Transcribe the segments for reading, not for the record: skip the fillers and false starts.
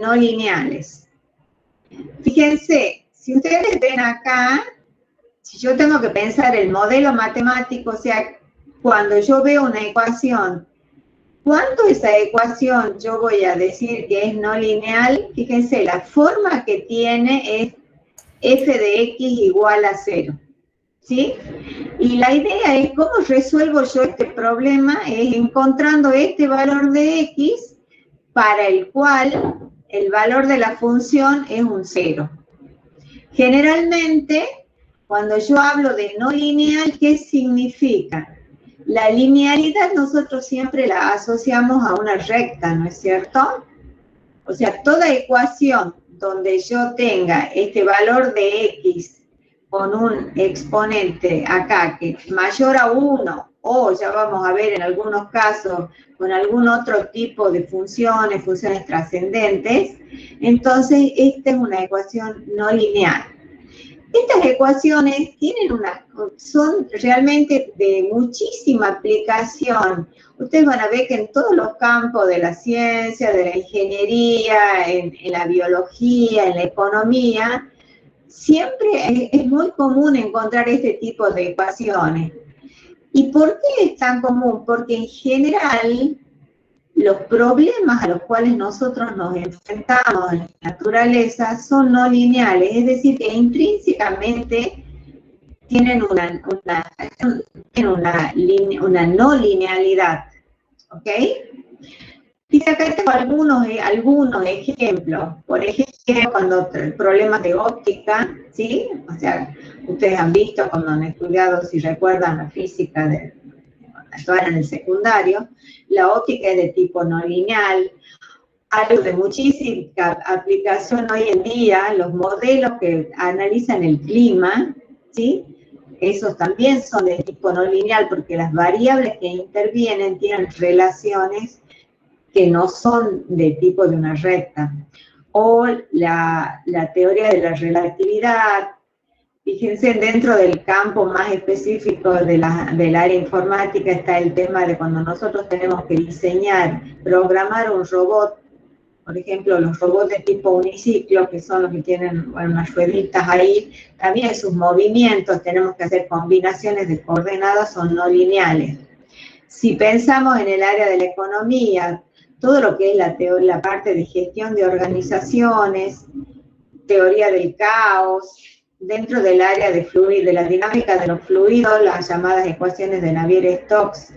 no lineales. Fíjense, si ustedes ven acá, si yo tengo que pensar el modelo matemático, o sea, cuando yo veo una ecuación, ¿cuánto esa ecuación yo voy a decir que es no lineal? Fíjense, la forma que tiene es f de x igual a 0, ¿sí? Y la idea es cómo resuelvo yo este problema, es encontrando este valor de x para el cual el valor de la función es un 0. Generalmente, cuando yo hablo de no lineal, ¿qué significa? La linealidad nosotros siempre la asociamos a una recta, ¿no es cierto? O sea, toda ecuación donde yo tenga este valor de x con un exponente acá que es mayor a 1, o ya vamos a ver en algunos casos con algún otro tipo de funciones trascendentes, entonces esta es una ecuación no lineal. Estas ecuaciones son realmente de muchísima aplicación. Ustedes van a ver que en todos los campos de la ciencia, de la ingeniería, en la biología, en la economía, siempre es muy común encontrar este tipo de ecuaciones. ¿Y por qué es tan común? Porque en general los problemas a los cuales nosotros nos enfrentamos en la naturaleza son no lineales, es decir, que intrínsecamente tienen una no linealidad, ¿ok? Y acá tengo algunos ejemplos. Por ejemplo, cuando problemas de óptica, ¿sí? O sea, ustedes han visto cuando han estudiado, si recuerdan, la física en el secundario, la óptica es de tipo no lineal, algo de muchísima aplicación hoy en día, los modelos que analizan el clima, ¿sí? Esos también son de tipo no lineal porque las variables que intervienen tienen relaciones que no son de tipo de una recta. O la teoría de la relatividad. Fíjense, dentro del campo más específico del área informática está el tema de cuando nosotros tenemos que diseñar, programar un robot, por ejemplo, los robots de tipo uniciclo, que son los que tienen unas rueditas ahí, también sus movimientos, tenemos que hacer combinaciones de coordenadas, son no lineales. Si pensamos en el área de la economía, todo lo que es la parte de gestión de organizaciones, teoría del caos, dentro del área de la dinámica de los fluidos, las llamadas ecuaciones de Navier-Stokes,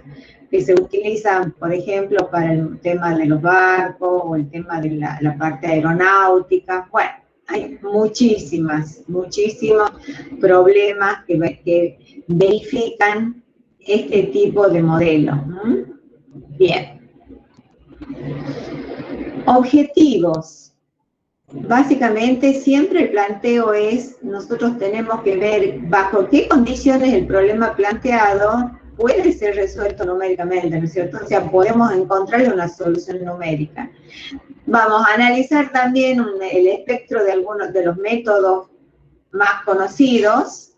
que se utilizan, por ejemplo, para el tema de los barcos o el tema de la parte aeronáutica. Bueno, hay muchísimos problemas que verifican este tipo de modelo. Bien. Objetivos. Básicamente siempre el planteo es, nosotros tenemos que ver bajo qué condiciones el problema planteado puede ser resuelto numéricamente, ¿no es cierto? O sea, podemos encontrarle una solución numérica. Vamos a analizar también el espectro de algunos de los métodos más conocidos,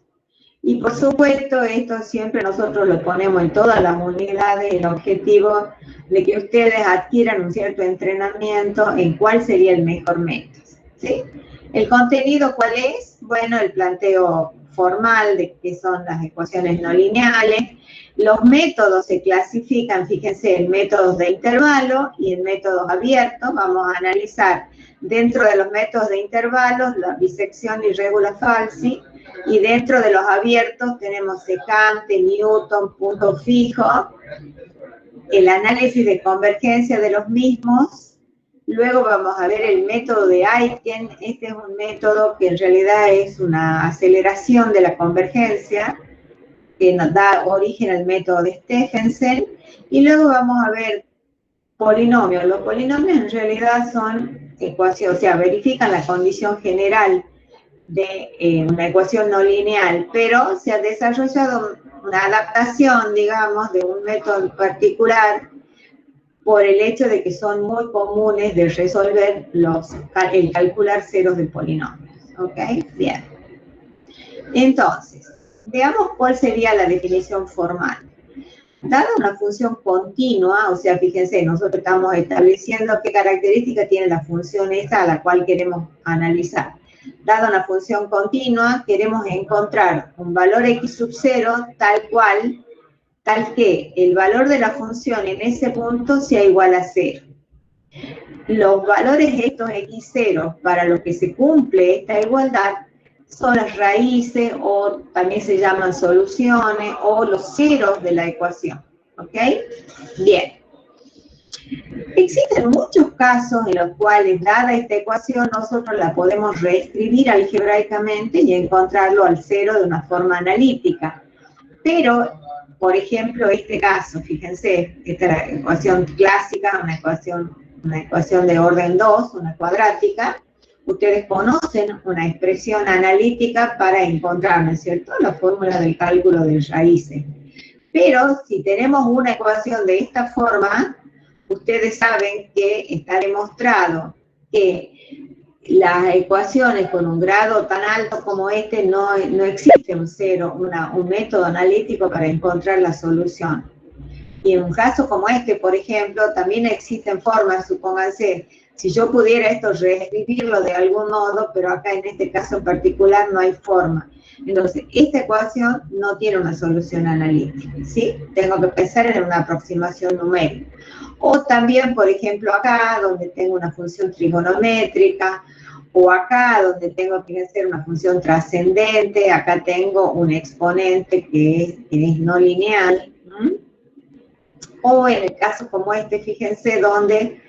y por supuesto esto siempre nosotros lo ponemos en todas las unidades, el objetivo de que ustedes adquieran un cierto entrenamiento en cuál sería el mejor método, ¿sí? ¿El contenido cuál es? Bueno, el planteo formal de qué son las ecuaciones no lineales. Los métodos se clasifican, fíjense, en métodos de intervalo y en métodos abiertos. Vamos a analizar dentro de los métodos de intervalos la bisección y regula falsi, y dentro de los abiertos tenemos secante, Newton, punto fijo, el análisis de convergencia de los mismos. Luego vamos a ver el método de Aiken. Este es un método que en realidad es una aceleración de la convergencia que nos da origen al método de Stephenson. Y luego vamos a ver polinomios. Los polinomios en realidad son ecuaciones, o sea, verifican la condición general de una ecuación no lineal, pero se ha desarrollado una adaptación, digamos, de un método particular por el hecho de que son muy comunes de resolver el calcular ceros de polinomios. ¿Ok? Bien. Entonces, veamos cuál sería la definición formal. Dada una función continua, o sea, fíjense, nosotros estamos estableciendo qué característica tiene la función esta a la cual queremos analizar. Dada una función continua, queremos encontrar un valor x sub 0 tal que el valor de la función en ese punto sea igual a 0. Los valores estos x0 para los que se cumple esta igualdad son las raíces, o también se llaman soluciones, o los ceros de la ecuación. ¿Ok? Bien. Existen muchos casos en los cuales, dada esta ecuación, nosotros la podemos reescribir algebraicamente y encontrarlo al cero de una forma analítica. Pero, por ejemplo, este caso, fíjense, esta ecuación clásica, una ecuación de orden 2, una cuadrática. Ustedes conocen una expresión analítica para encontrar, ¿no es cierto?, la fórmula del cálculo de raíces. Pero si tenemos una ecuación de esta forma, ustedes saben que está demostrado que las ecuaciones con un grado tan alto como este no existe un método analítico para encontrar la solución. Y en un caso como este, por ejemplo, también existen formas, supónganse, si yo pudiera esto reescribirlo de algún modo, pero acá en este caso en particular no hay forma. Entonces, esta ecuación no tiene una solución analítica, ¿sí? Tengo que pensar en una aproximación numérica. O también, por ejemplo, acá, donde tengo una función trigonométrica, o acá, donde tengo que hacer una función trascendente, acá tengo un exponente que es no lineal. O en el caso como este, fíjense, donde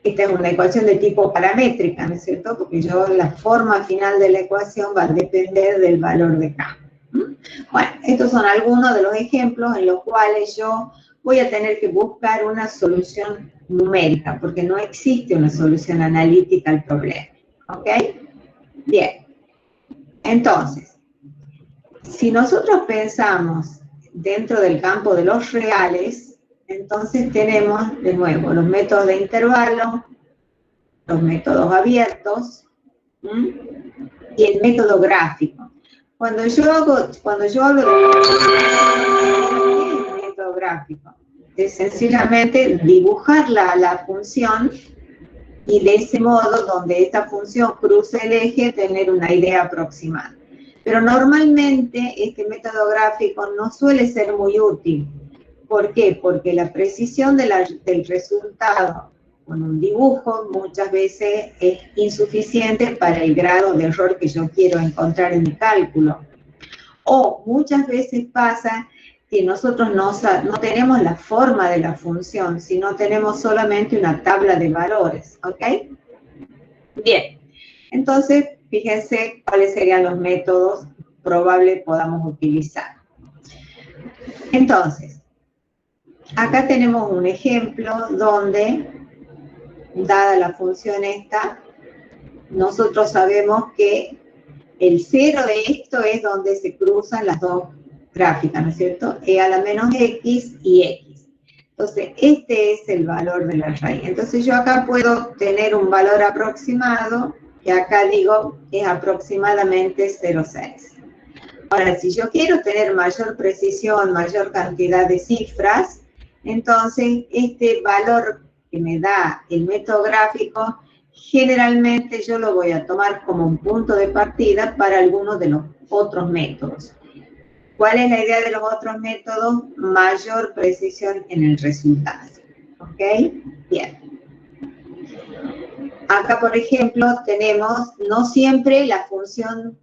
esta es una ecuación de tipo paramétrica, ¿no es cierto? Porque la forma final de la ecuación va a depender del valor de K. Bueno, estos son algunos de los ejemplos en los cuales yo voy a tener que buscar una solución numérica, porque no existe una solución analítica al problema. ¿Ok? Bien. Entonces, si nosotros pensamos dentro del campo de los reales, entonces tenemos, de nuevo, los métodos de intervalo, los métodos abiertos, y el método gráfico. Cuando yo hablo de método gráfico, es sencillamente dibujar la función y de ese modo, donde esta función cruce el eje, tener una idea aproximada. Pero normalmente este método gráfico no suele ser muy útil. ¿Por qué? Porque la precisión del resultado con un dibujo muchas veces es insuficiente para el grado de error que yo quiero encontrar en mi cálculo. O muchas veces pasa que nosotros no tenemos la forma de la función, sino tenemos solamente una tabla de valores, ¿ok? Bien, entonces fíjense cuáles serían los métodos probables que podamos utilizar. Entonces, acá tenemos un ejemplo donde, dada la función esta, nosotros sabemos que el cero de esto es donde se cruzan las dos gráficas, ¿no es cierto? E a la menos x y x. Entonces, este es el valor de la raíz. Entonces, yo acá puedo tener un valor aproximado, que acá digo es aproximadamente 0,6. Ahora, si yo quiero tener mayor precisión, mayor cantidad de cifras, entonces este valor que me da el método gráfico, generalmente yo lo voy a tomar como un punto de partida para algunos de los otros métodos. ¿Cuál es la idea de los otros métodos? Mayor precisión en el resultado. ¿Ok? Bien. Acá, por ejemplo, tenemos, no siempre la función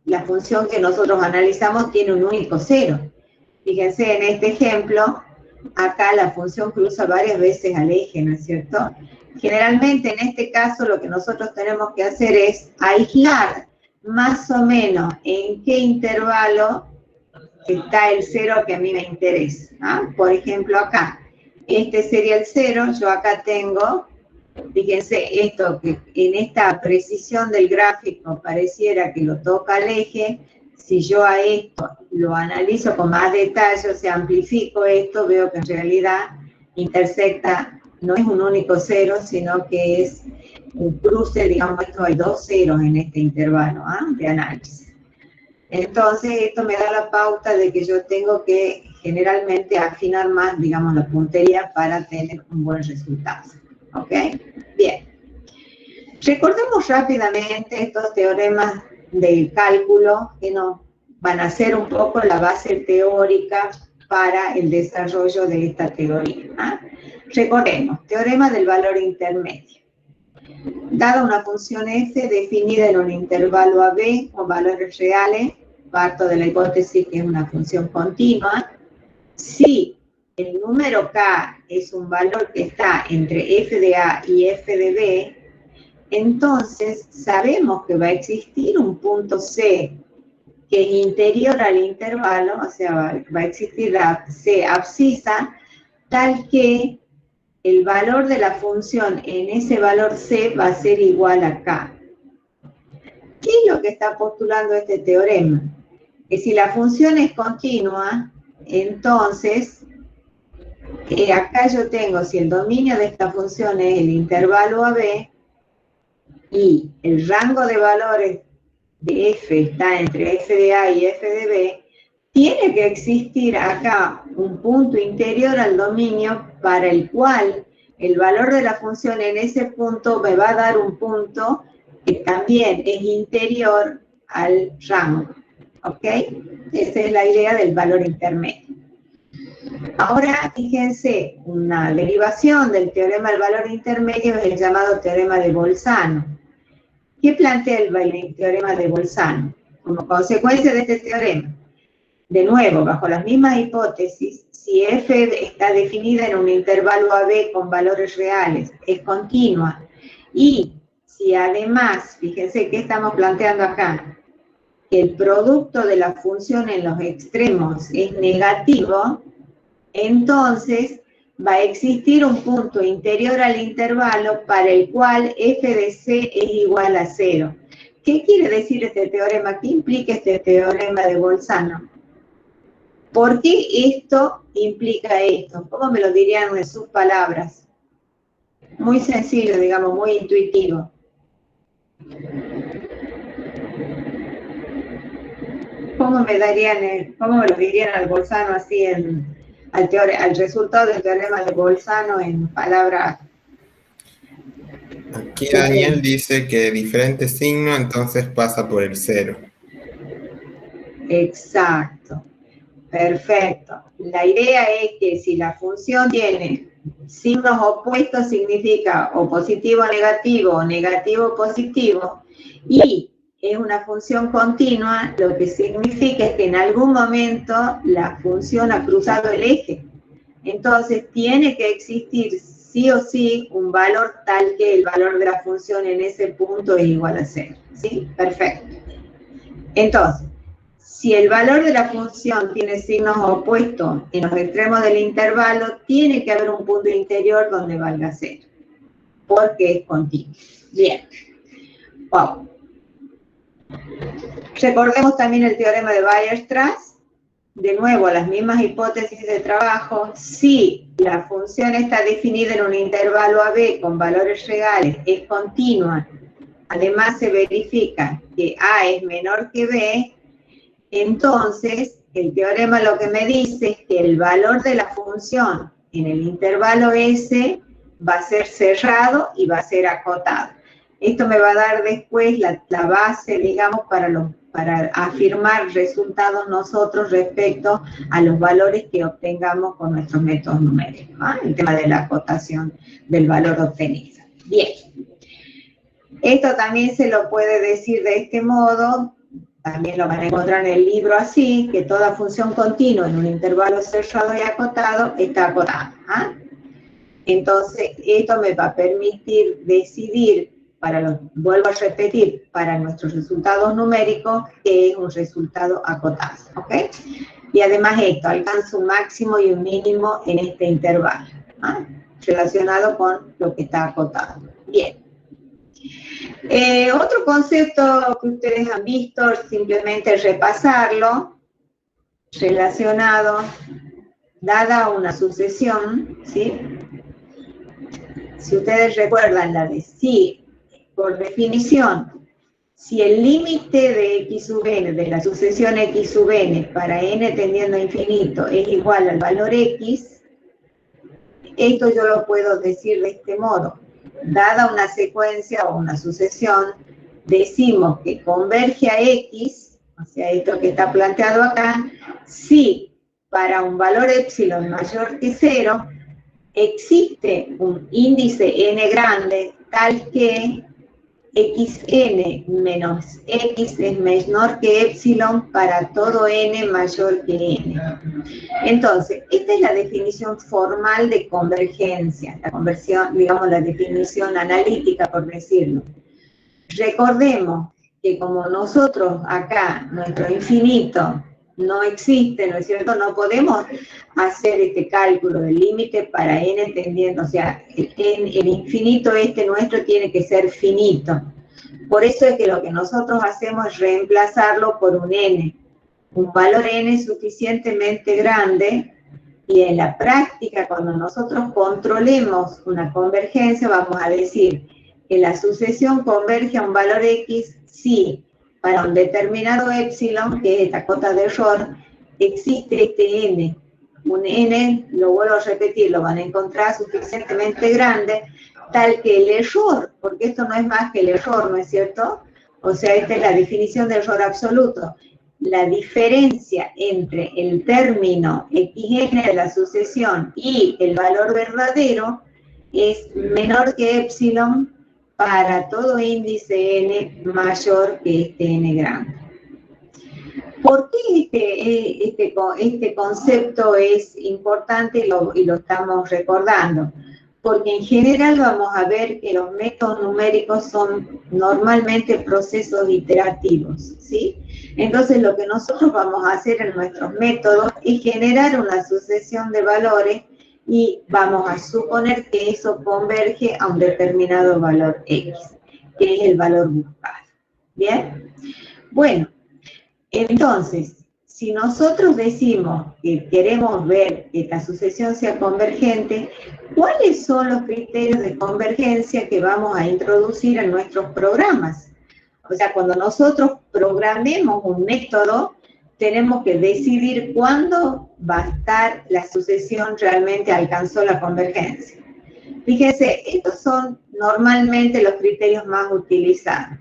que nosotros analizamos tiene un único cero. Fíjense en este ejemplo, acá la función cruza varias veces al eje, ¿no es cierto? Generalmente en este caso lo que nosotros tenemos que hacer es aislar más o menos en qué intervalo está el cero que a mí me interesa. Por ejemplo acá, este sería el cero, yo acá tengo, fíjense, esto que en esta precisión del gráfico pareciera que lo toca al eje. Si yo a esto lo analizo con más detalle, o sea, amplifico esto, veo que en realidad intersecta, no es un único cero, sino que es un cruce, digamos, esto hay dos ceros en este intervalo de análisis. Entonces, esto me da la pauta de que yo tengo que generalmente afinar más, digamos, la puntería para tener un buen resultado. ¿Ok? Bien. Recordemos rápidamente estos teoremas de cálculo que nos van a ser un poco la base teórica para el desarrollo de esta teoría. Recordemos, teorema del valor intermedio. Dada una función f definida en un intervalo AB con valores reales, parto de la hipótesis que es una función continua, si el número k es un valor que está entre f de A y f de B, entonces sabemos que va a existir un punto C que es interior al intervalo, o sea, va a existir la C abscisa, tal que el valor de la función en ese valor C va a ser igual a K. ¿Qué es lo que está postulando este teorema? Que si la función es continua, entonces, acá yo tengo, si el dominio de esta función es el intervalo AB, y el rango de valores de f está entre f de A y f de B, tiene que existir acá un punto interior al dominio para el cual el valor de la función en ese punto me va a dar un punto que también es interior al rango. ¿Ok? Esa es la idea del valor intermedio. Ahora, fíjense, una derivación del teorema del valor intermedio es el llamado teorema de Bolzano. ¿Qué plantea el teorema de Bolzano? Como consecuencia de este teorema, de nuevo, bajo las mismas hipótesis, si f está definida en un intervalo AB con valores reales, es continua, y si además, fíjense qué estamos planteando acá, el producto de la función en los extremos es negativo, entonces va a existir un punto interior al intervalo para el cual f de C es igual a 0. ¿Qué quiere decir este teorema? ¿Qué implica este teorema de Bolzano? ¿Por qué esto implica esto? ¿Cómo me lo dirían en sus palabras? Muy sencillo, digamos, muy intuitivo. ¿Cómo me lo dirían al Bolzano así al resultado del teorema de Bolzano en palabras? Aquí Daniel dice que diferente signo, entonces pasa por el 0. Exacto. Perfecto. La idea es que si la función tiene signos opuestos, significa o positivo o negativo positivo, y es una función continua, lo que significa es que en algún momento la función ha cruzado el eje. Entonces tiene que existir sí o sí un valor tal que el valor de la función en ese punto es igual a 0. ¿Sí? Perfecto. Entonces, si el valor de la función tiene signos opuestos en los extremos del intervalo, tiene que haber un punto interior donde valga 0, porque es continuo. Bien. Wow. Recordemos también el teorema de Weierstrass. De nuevo, las mismas hipótesis de trabajo. Si la función está definida en un intervalo AB con valores reales, es continua, además se verifica que A es menor que B, entonces el teorema lo que me dice es que el valor de la función en el intervalo S va a ser cerrado y va a ser acotado. Esto me va a dar después la base, digamos, para afirmar resultados nosotros respecto a los valores que obtengamos con nuestros métodos numéricos, ¿no? El tema de la acotación del valor obtenido. Bien. Esto también se lo puede decir de este modo, también lo van a encontrar en el libro así, que toda función continua en un intervalo cerrado y acotado está acotada. Entonces, esto me va a permitir decidir, vuelvo a repetir, para nuestros resultados numéricos, que es un resultado acotado. ¿Ok? Y además esto, alcanza un máximo y un mínimo en este intervalo, relacionado con lo que está acotado. Bien. Otro concepto que ustedes han visto, simplemente repasarlo, relacionado, dada una sucesión, ¿sí? Si ustedes recuerdan la de sí, por definición, si el límite de x sub n, de la sucesión x sub n para n tendiendo a infinito es igual al valor x, esto yo lo puedo decir de este modo. Dada una secuencia o una sucesión, decimos que converge a x, o sea, esto que está planteado acá, si para un valor epsilon mayor que 0, existe un índice n grande tal que xn menos x es menor que epsilon para todo n mayor que n. Entonces, esta es la definición formal de convergencia, la conversión, digamos, la definición analítica, por decirlo. Recordemos que como nosotros acá, nuestro infinito no existe, ¿no es cierto? No podemos hacer este cálculo del límite para n tendiendo, o sea, el infinito este nuestro tiene que ser finito. Por eso es que lo que nosotros hacemos es reemplazarlo por un n, un valor n suficientemente grande, y en la práctica, cuando nosotros controlemos una convergencia, vamos a decir que la sucesión converge a un valor x si para un determinado epsilon, que es esta cota de error, existe este n. Un n, lo vuelvo a repetir, lo van a encontrar suficientemente grande, tal que el error, porque esto no es más que el error, ¿no es cierto? O sea, esta es la definición de error absoluto. La diferencia entre el término xn de la sucesión y el valor verdadero es menor que epsilon para todo índice n mayor que este n grande. ¿Por qué este concepto es importante y lo estamos recordando? Porque en general vamos a ver que los métodos numéricos son normalmente procesos iterativos, ¿sí? Entonces lo que nosotros vamos a hacer en nuestros métodos es generar una sucesión de valores y vamos a suponer que eso converge a un determinado valor x, que es el valor buscado. ¿Bien? Bueno, entonces, si nosotros decimos que queremos ver que la sucesión sea convergente, ¿cuáles son los criterios de convergencia que vamos a introducir en nuestros programas? O sea, cuando nosotros programemos un método, tenemos que decidir cuándo va a estar la sucesión realmente alcanzó la convergencia. Fíjense, estos son normalmente los criterios más utilizados.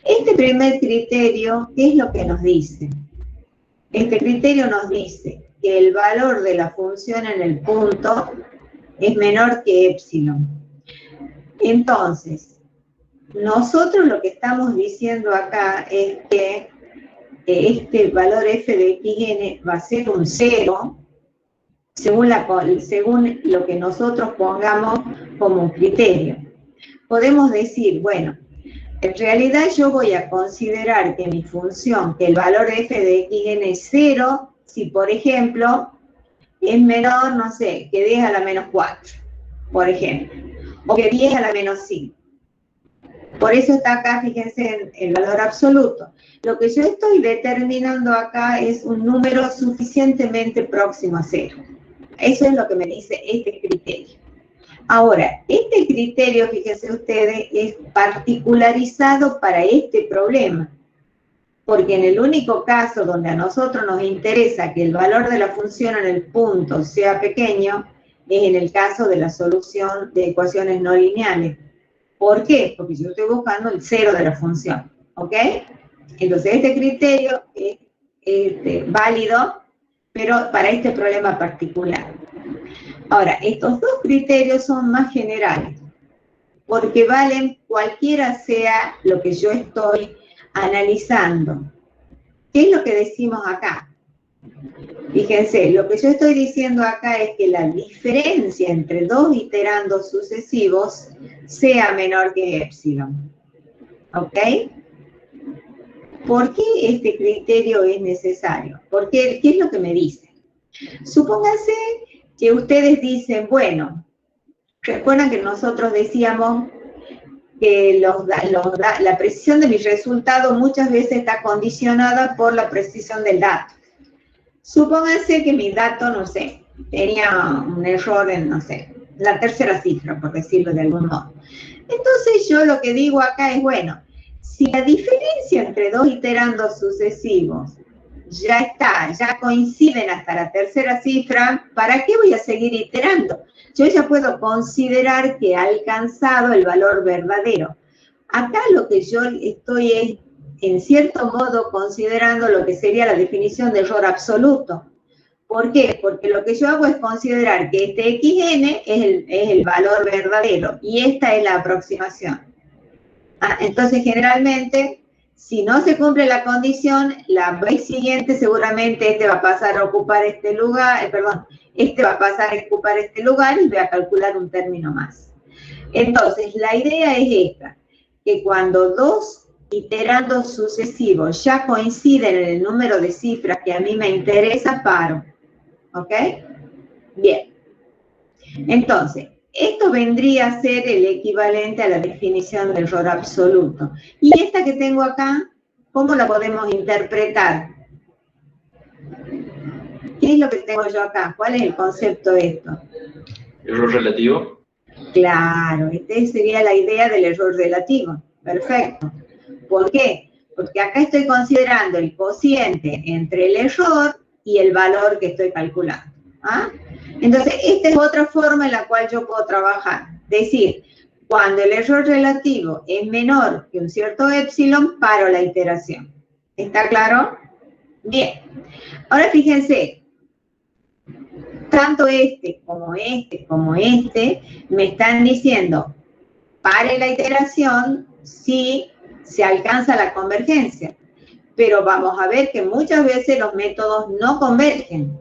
Este primer criterio, ¿qué es lo que nos dice? Este criterio nos dice que el valor de la función en el punto es menor que epsilon. Entonces, nosotros lo que estamos diciendo acá es que este valor f de xn va a ser un 0 según lo que nosotros pongamos como un criterio. Podemos decir, bueno, en realidad yo voy a considerar que mi función, que el valor f de xn es 0, si por ejemplo es menor, no sé, que 10 a la menos 4, por ejemplo, o que 10 a la menos 5. Por eso está acá, fíjense, el valor absoluto. Lo que yo estoy determinando acá es un número suficientemente próximo a 0. Eso es lo que me dice este criterio. Ahora, este criterio, fíjense ustedes, es particularizado para este problema. Porque en el único caso donde a nosotros nos interesa que el valor de la función en el punto sea pequeño, es en el caso de la solución de ecuaciones no lineales. ¿Por qué? Porque yo estoy buscando el 0 de la función, ¿ok? Entonces este criterio es válido, pero para este problema particular. Ahora, estos dos criterios son más generales, porque valen cualquiera sea lo que yo estoy analizando. ¿Qué es lo que decimos acá? Fíjense, lo que yo estoy diciendo acá es que la diferencia entre dos iterandos sucesivos sea menor que epsilon. ¿Ok? ¿Por qué este criterio es necesario? Porque, ¿qué es lo que me dice? Supónganse que ustedes dicen, bueno, recuerdan que nosotros decíamos que la precisión de mi resultado muchas veces está condicionada por la precisión del dato. Supónganse que mi dato, no sé, tenía un error en, no sé, la tercera cifra, por decirlo de algún modo. Entonces yo lo que digo acá es, bueno, Si la diferencia entre dos iterandos sucesivos ya está, ya coinciden hasta la tercera cifra, ¿para qué voy a seguir iterando? Yo ya puedo considerar que he alcanzado el valor verdadero. Acá lo que yo estoy es, en cierto modo, considerando lo que sería la definición de error absoluto. ¿Por qué? Porque lo que yo hago es considerar que este xn es el valor verdadero y esta es la aproximación. Entonces, generalmente, si no se cumple la condición, la vez siguiente seguramente este va a pasar a ocupar este lugar, este va a pasar a ocupar este lugar y voy a calcular un término más. Entonces, la idea es esta, que cuando dos iterandos sucesivos ya coinciden en el número de cifras que a mí me interesa, paro. ¿Ok? Bien. Entonces, esto vendría a ser el equivalente a la definición de error absoluto. Y esta que tengo acá, ¿cómo la podemos interpretar? ¿Qué es lo que tengo yo acá? ¿Cuál es el concepto de esto? ¿Error relativo? Claro, esta sería la idea del error relativo. Perfecto. ¿Por qué? Porque acá estoy considerando el cociente entre el error y el valor que estoy calculando. Entonces, esta es otra forma en la cual yo puedo trabajar. Decir, cuando el error relativo es menor que un cierto épsilon, paro la iteración. ¿Está claro? Bien. Ahora fíjense, tanto este como este me están diciendo, pare la iteración si se alcanza la convergencia. Pero vamos a ver que muchas veces los métodos no convergen.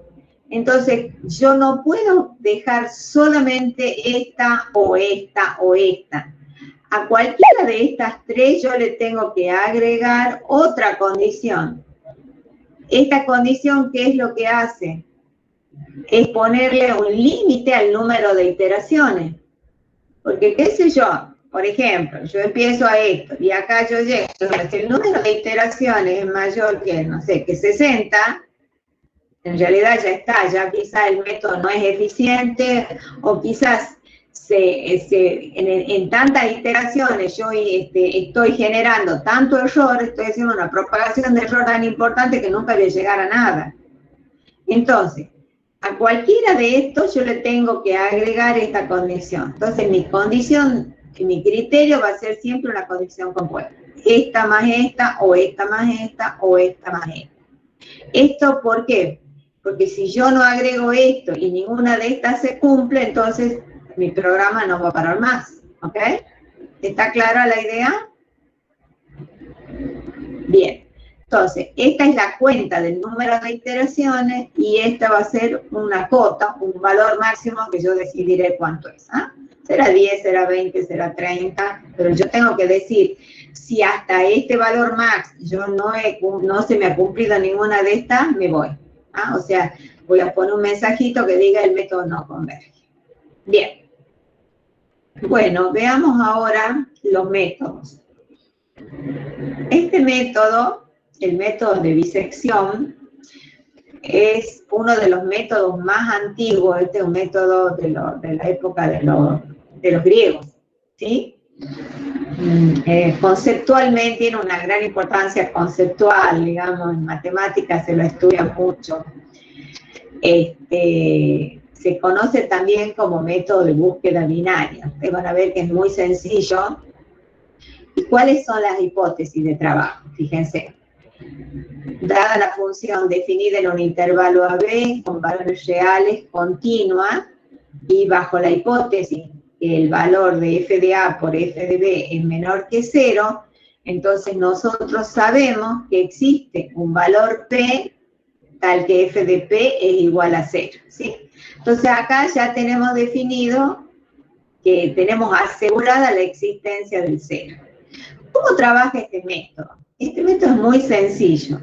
Entonces, yo no puedo dejar solamente esta o esta o esta. A cualquiera de estas tres yo le tengo que agregar otra condición. Esta condición, ¿qué es lo que hace? Es ponerle un límite al número de iteraciones. Porque, qué sé yo, por ejemplo, yo empiezo a esto y acá yo llego, si el número de iteraciones es mayor que, no sé, que 60, en realidad ya está, ya quizás el método no es eficiente o quizás en tantas iteraciones yo estoy generando tanto error, estoy haciendo una propagación de error tan importante que nunca voy a llegar a nada. Entonces, a cualquiera de estos yo le tengo que agregar esta condición. Entonces, mi criterio va a ser siempre una condición compuesta. Esta más esta, o esta más esta, o esta más esta. ¿Esto por qué? Porque si yo no agrego esto y ninguna de estas se cumple, entonces mi programa no va a parar más. ¿Ok? ¿Está clara la idea? Bien. Entonces, esta es la cuenta del número de iteraciones y esta va a ser una cota, un valor máximo que yo decidiré cuánto es. Será 10, será 20, será 30, pero yo tengo que decir, si hasta este valor max yo no se me ha cumplido ninguna de estas, me voy. O sea, voy a poner un mensajito que diga el método no converge. Bien. Bueno, veamos ahora los métodos. Este método, el método de bisección, es uno de los métodos más antiguos. Este es un método de la época de los griegos, ¿sí? Conceptualmente tiene una gran importancia conceptual, digamos, en matemáticas se lo estudia mucho. Se conoce también como método de búsqueda binaria. Ustedes van a ver que es muy sencillo. ¿Y cuáles son las hipótesis de trabajo? Fíjense. Dada la función definida en un intervalo AB con valores reales continua y bajo la hipótesis que el valor de f de A por f de B es menor que 0, entonces nosotros sabemos que existe un valor P tal que f de P es igual a 0. ¿Sí? Entonces acá ya tenemos definido que tenemos asegurada la existencia del 0. ¿Cómo trabaja este método? Este método es muy sencillo.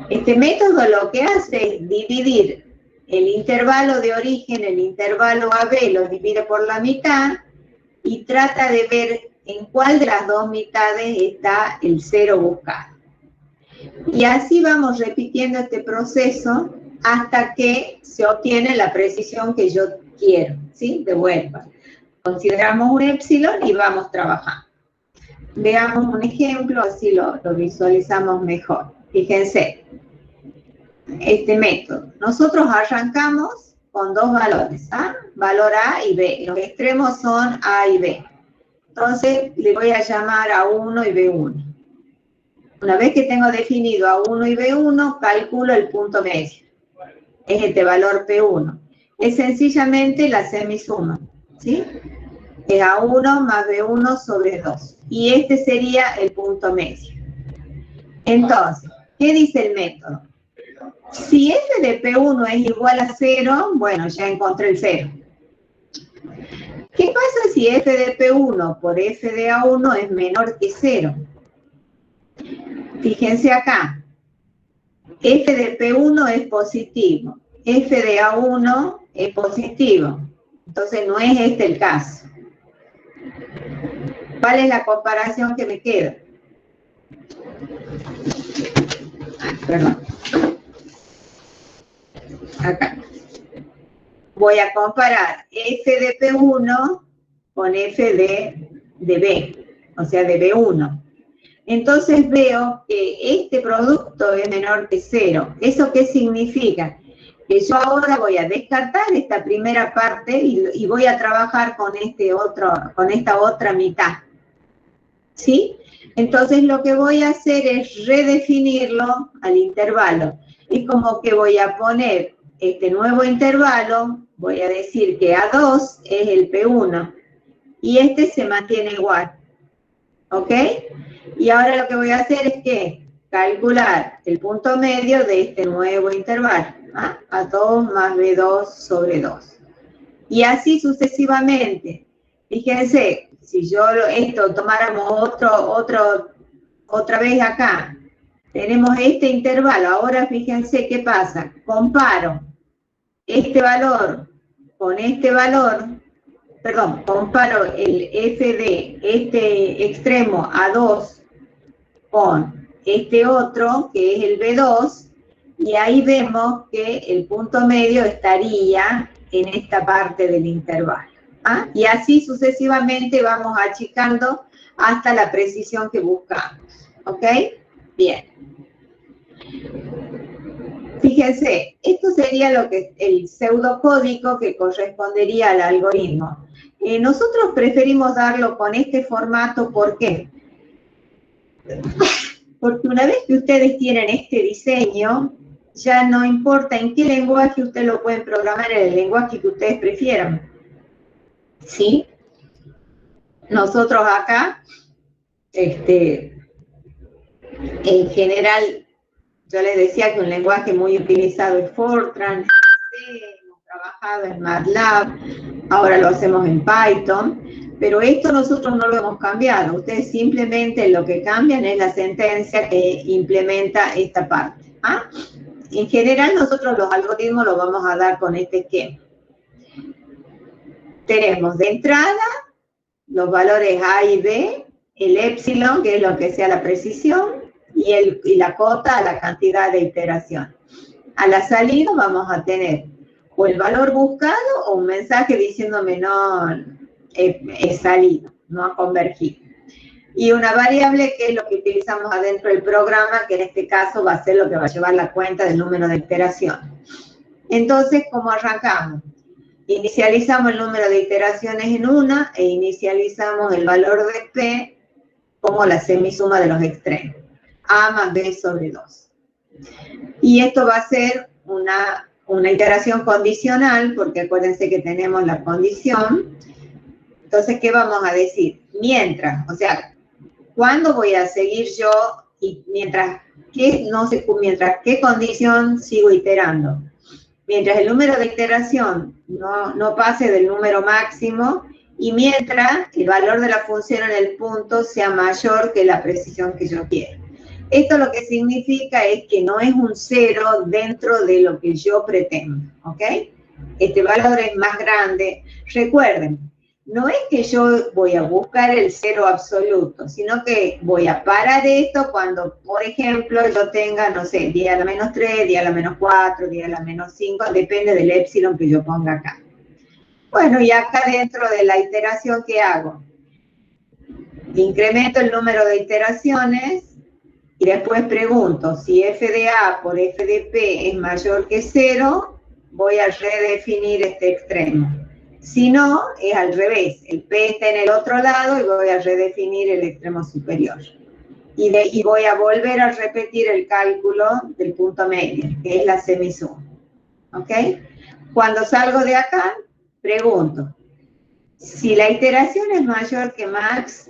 Este método lo que hace es dividir el intervalo de origen, el intervalo AB, lo divide por la mitad y trata de ver en cuál de las dos mitades está el 0 buscado. Y así vamos repitiendo este proceso hasta que se obtiene la precisión que yo quiero, ¿sí? De vuelta. Consideramos un épsilon y vamos trabajando. Veamos un ejemplo, así lo visualizamos mejor. Fíjense, este método. Nosotros arrancamos con dos valores, ¿ah? Valor A y B. Los extremos son A y B. Entonces, le voy a llamar A1 y B1. Una vez que tengo definido A1 y B1, calculo el punto medio. Es este valor P1. Es sencillamente la semisuma, ¿sí? Es A1 más B1 sobre 2. Y este sería el punto medio. Entonces, ¿qué dice el método? Si f de P1 es igual a 0, bueno, ya encontré el 0. ¿Qué pasa si f de P1 por f de A1 es menor que 0? Fíjense acá. F de P1 es positivo. F de A1 es positivo. Entonces no es este el caso. ¿Cuál es la comparación que me queda? Perdón. Acá. Voy a comparar f de P1 con f de B, o sea, de B1. Entonces veo que este producto es menor que 0. ¿Eso qué significa? Que yo ahora voy a descartar esta primera parte y voy a trabajar con esta otra mitad. ¿Sí? Entonces lo que voy a hacer es redefinirlo al intervalo. Es como que voy a poner este nuevo intervalo, voy a decir que A2 es el P1 y este se mantiene igual. ¿Ok? Y ahora lo que voy a hacer es que calcular el punto medio de este nuevo intervalo. ¿Ah? A2 más B2 sobre 2. Y así sucesivamente. Fíjense, si yo esto tomáramos otra vez acá, tenemos este intervalo. Ahora fíjense qué pasa. Comparo este valor con este valor, perdón, comparo el f de este extremo A2 con este otro, que es el B2, y ahí vemos que el punto medio estaría en esta parte del intervalo. ¿Ah? Y así sucesivamente vamos achicando hasta la precisión que buscamos. ¿Ok? Bien. Fíjense, esto sería lo que el pseudocódigo que correspondería al algoritmo. Nosotros preferimos darlo con este formato, ¿por qué? Porque una vez que ustedes tienen este diseño, ya no importa en qué lenguaje ustedes lo pueden programar, en el lenguaje que ustedes prefieran. ¿Sí? Nosotros acá, en general, yo les decía que un lenguaje muy utilizado es Fortran, hemos trabajado en MATLAB, ahora lo hacemos en Python, pero esto nosotros no lo hemos cambiado. Ustedes simplemente lo que cambian es la sentencia que implementa esta parte. ¿Ah? En general nosotros los algoritmos los vamos a dar con este esquema. Tenemos de entrada los valores A y B, el épsilon, que es lo que sea la precisión, y la cota, la cantidad de iteración. A la salida vamos a tener o el valor buscado o un mensaje diciéndome no he salido, no ha convergido. Y una variable que es lo que utilizamos adentro del programa, que en este caso va a ser lo que va a llevar la cuenta del número de iteraciones. Entonces, ¿cómo arrancamos? Inicializamos el número de iteraciones en una e inicializamos el valor de P como la semisuma de los extremos. A más B sobre 2. Y esto va a ser una iteración condicional, porque acuérdense que tenemos la condición. Entonces, ¿qué vamos a decir? Mientras, o sea, ¿cuándo voy a seguir yo? Y mientras qué condición sigo iterando. Mientras el número de iteración no pase del número máximo y mientras el valor de la función en el punto sea mayor que la precisión que yo quiero. Esto lo que significa es que no es un 0 dentro de lo que yo pretendo, ¿ok? Este valor es más grande. Recuerden, no es que yo voy a buscar el 0 absoluto, sino que voy a parar esto cuando, por ejemplo, yo tenga, no sé, 10 a la menos 3, 10 a la menos 4, 10 a la menos 5, depende del épsilon que yo ponga acá. Bueno, y acá dentro de la iteración que hago, Incremento el número de iteraciones y después pregunto si f de A por f de P es mayor que 0, voy a redefinir este extremo. Si no, es al revés. El P está en el otro lado y voy a redefinir el extremo superior. Y voy a volver a repetir el cálculo del punto medio, que es la semisuma. ¿Ok? Cuando salgo de acá, pregunto, si la iteración es mayor que max,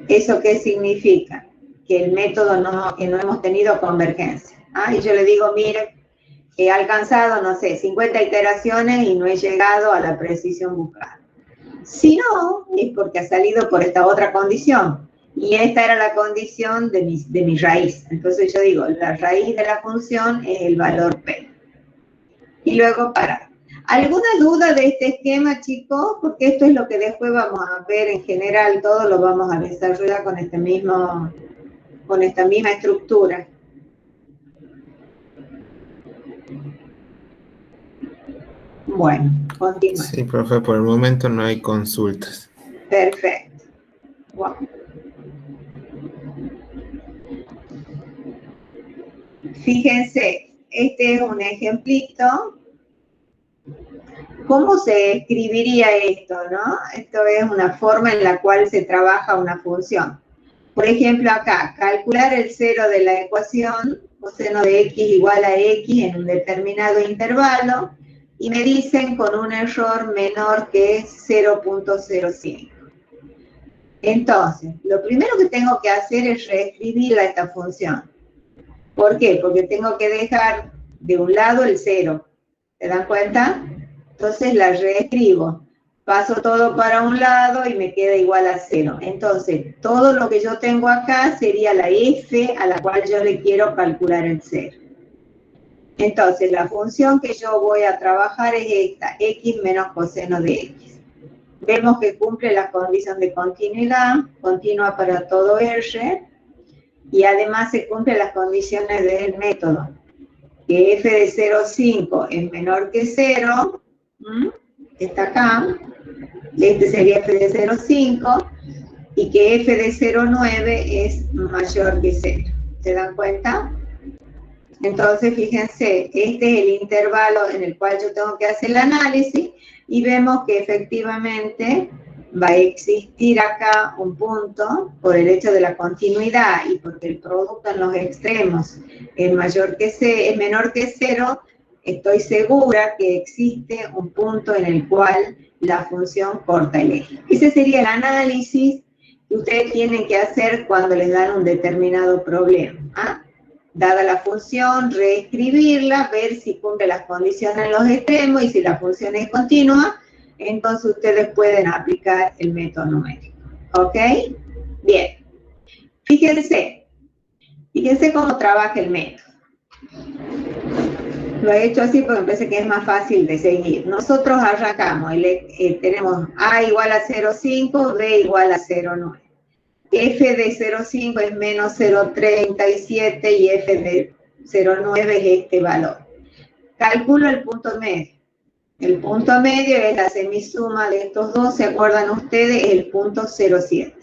¿eso qué significa? Que el método que no hemos tenido convergencia. Y yo le digo, mire, he alcanzado, no sé, 50 iteraciones y no he llegado a la precisión buscada. Si no, es porque ha salido por esta otra condición. Y esta era la condición de mi raíz. Entonces yo digo, la raíz de la función es el valor P. Y luego parar. ¿Alguna duda de este esquema, chicos? Porque esto es lo que después vamos a ver en general, todo lo vamos a desarrollar con esta misma estructura. Bueno, continuamos. Sí, profe, por el momento no hay consultas. Perfecto. Wow. Fíjense, este es un ejemplito. ¿Cómo se escribiría esto, no? Esto es una forma en la cual se trabaja una función. Por ejemplo, acá, calcular el cero de la ecuación, coseno de x igual a x en un determinado intervalo, y me dicen con un error menor que 0.05. Entonces, lo primero que tengo que hacer es reescribir a esta función. ¿Por qué? Porque tengo que dejar de un lado el 0. ¿Se dan cuenta? Entonces la reescribo. Paso todo para un lado y me queda igual a 0. Entonces, todo lo que yo tengo acá sería la f a la cual yo le quiero calcular el 0. Entonces, la función que yo voy a trabajar es esta, x menos coseno de x. Vemos que cumple la condición de continuidad, continua para todo R, y además se cumplen las condiciones del método, que f de 0,5 es menor que 0, está acá, este sería f de 0,5, y que f de 0,9 es mayor que 0. ¿Se dan cuenta? Entonces, fíjense, este es el intervalo en el cual yo tengo que hacer el análisis, y vemos que efectivamente va a existir acá un punto por el hecho de la continuidad y porque el producto en los extremos es menor que 0, estoy segura que existe un punto en el cual la función corta el eje. Ese sería el análisis que ustedes tienen que hacer cuando les dan un determinado problema. Dada la función, reescribirla, ver si cumple las condiciones en los extremos y si la función es continua, entonces ustedes pueden aplicar el método numérico. ¿Ok? Bien. Fíjense cómo trabaja el método. Lo he hecho así porque me parece que es más fácil de seguir. Nosotros arrancamos, tenemos A igual a 0,5, B igual a 0,9. F de 0,5 es menos 0,37 y F de 0,9 es este valor. Calculo el punto medio. El punto medio es la semisuma de estos dos, ¿se acuerdan ustedes? El punto 0,7.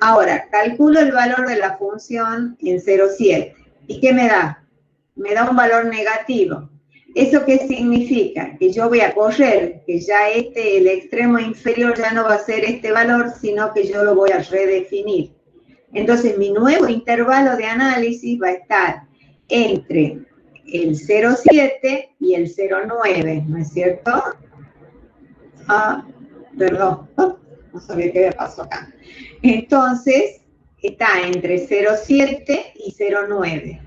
Ahora, calculo el valor de la función en 0,7. ¿Y qué me da? Me da un valor negativo. ¿Eso qué significa? Que yo voy a correr, que ya el extremo inferior ya no va a ser este valor, sino que yo lo voy a redefinir. Entonces, mi nuevo intervalo de análisis va a estar entre el 0,7 y el 0,9, ¿no es cierto? Perdón, no sabía qué había pasado acá. Entonces, está entre 0,7 y 0,9.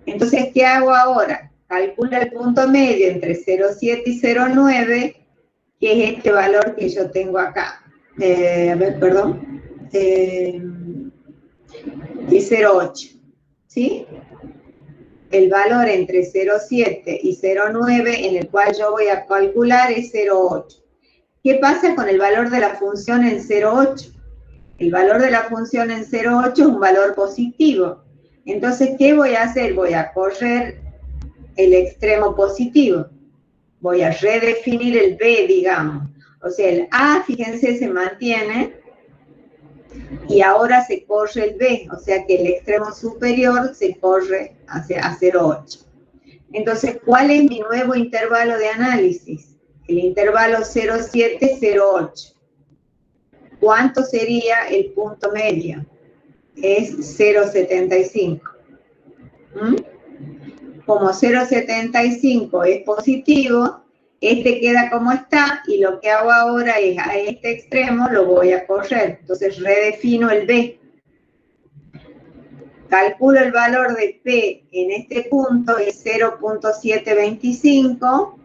Entonces, ¿qué hago ahora? Calcula el punto medio entre 0,7 y 0,9, que es este valor que yo tengo acá. Es 0,8, ¿sí? El valor entre 0,7 y 0,9 en el cual yo voy a calcular es 0,8. ¿Qué pasa con el valor de la función en 0,8? El valor de la función en 0,8 es un valor positivo. Entonces, ¿qué voy a hacer? Voy a correr el extremo positivo. Voy a redefinir el B, digamos. O sea, el A, fíjense, se mantiene. Y ahora se corre el B, o sea que el extremo superior se corre hacia 0,8. Entonces, ¿cuál es mi nuevo intervalo de análisis? El intervalo 0,7-0,8. ¿Cuánto sería el punto medio? Es 0,75. Como 0,75 es positivo, este queda como está, y lo que hago ahora es a este extremo lo voy a correr. Entonces redefino el B. Calculo el valor de P en este punto, es 0,725.